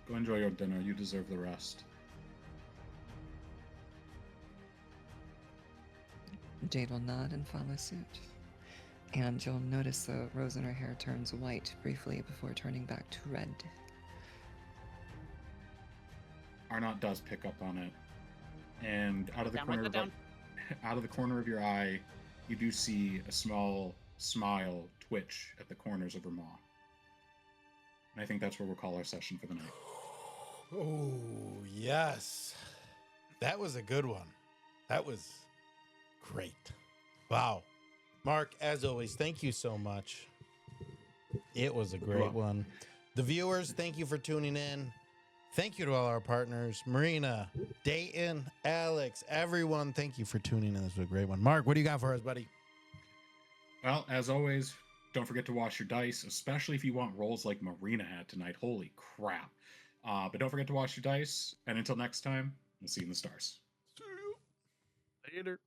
Go enjoy your dinner. You deserve the rest. Jade will nod and follow suit. And you'll notice the rose in her hair turns white briefly before turning back to red. Arnaut does pick up on it. And out of the corner of your eye, you do see a small smile twitch at the corners of her maw. And I think that's where we'll call our session for the night. Oh, yes. That was a good one. That was great. Wow. Mark, as always, thank you so much. It was a great one. The viewers, thank you for tuning in. Thank you to all our partners, Marina, Dayton, Alex, everyone. Thank you for tuning in. This was a great one. Mark, what do you got for us, buddy? Well, as always, don't forget to wash your dice, especially if you want rolls like Marina had tonight. Holy crap. But don't forget to wash your dice. And until next time, we'll see you in the stars. See you later.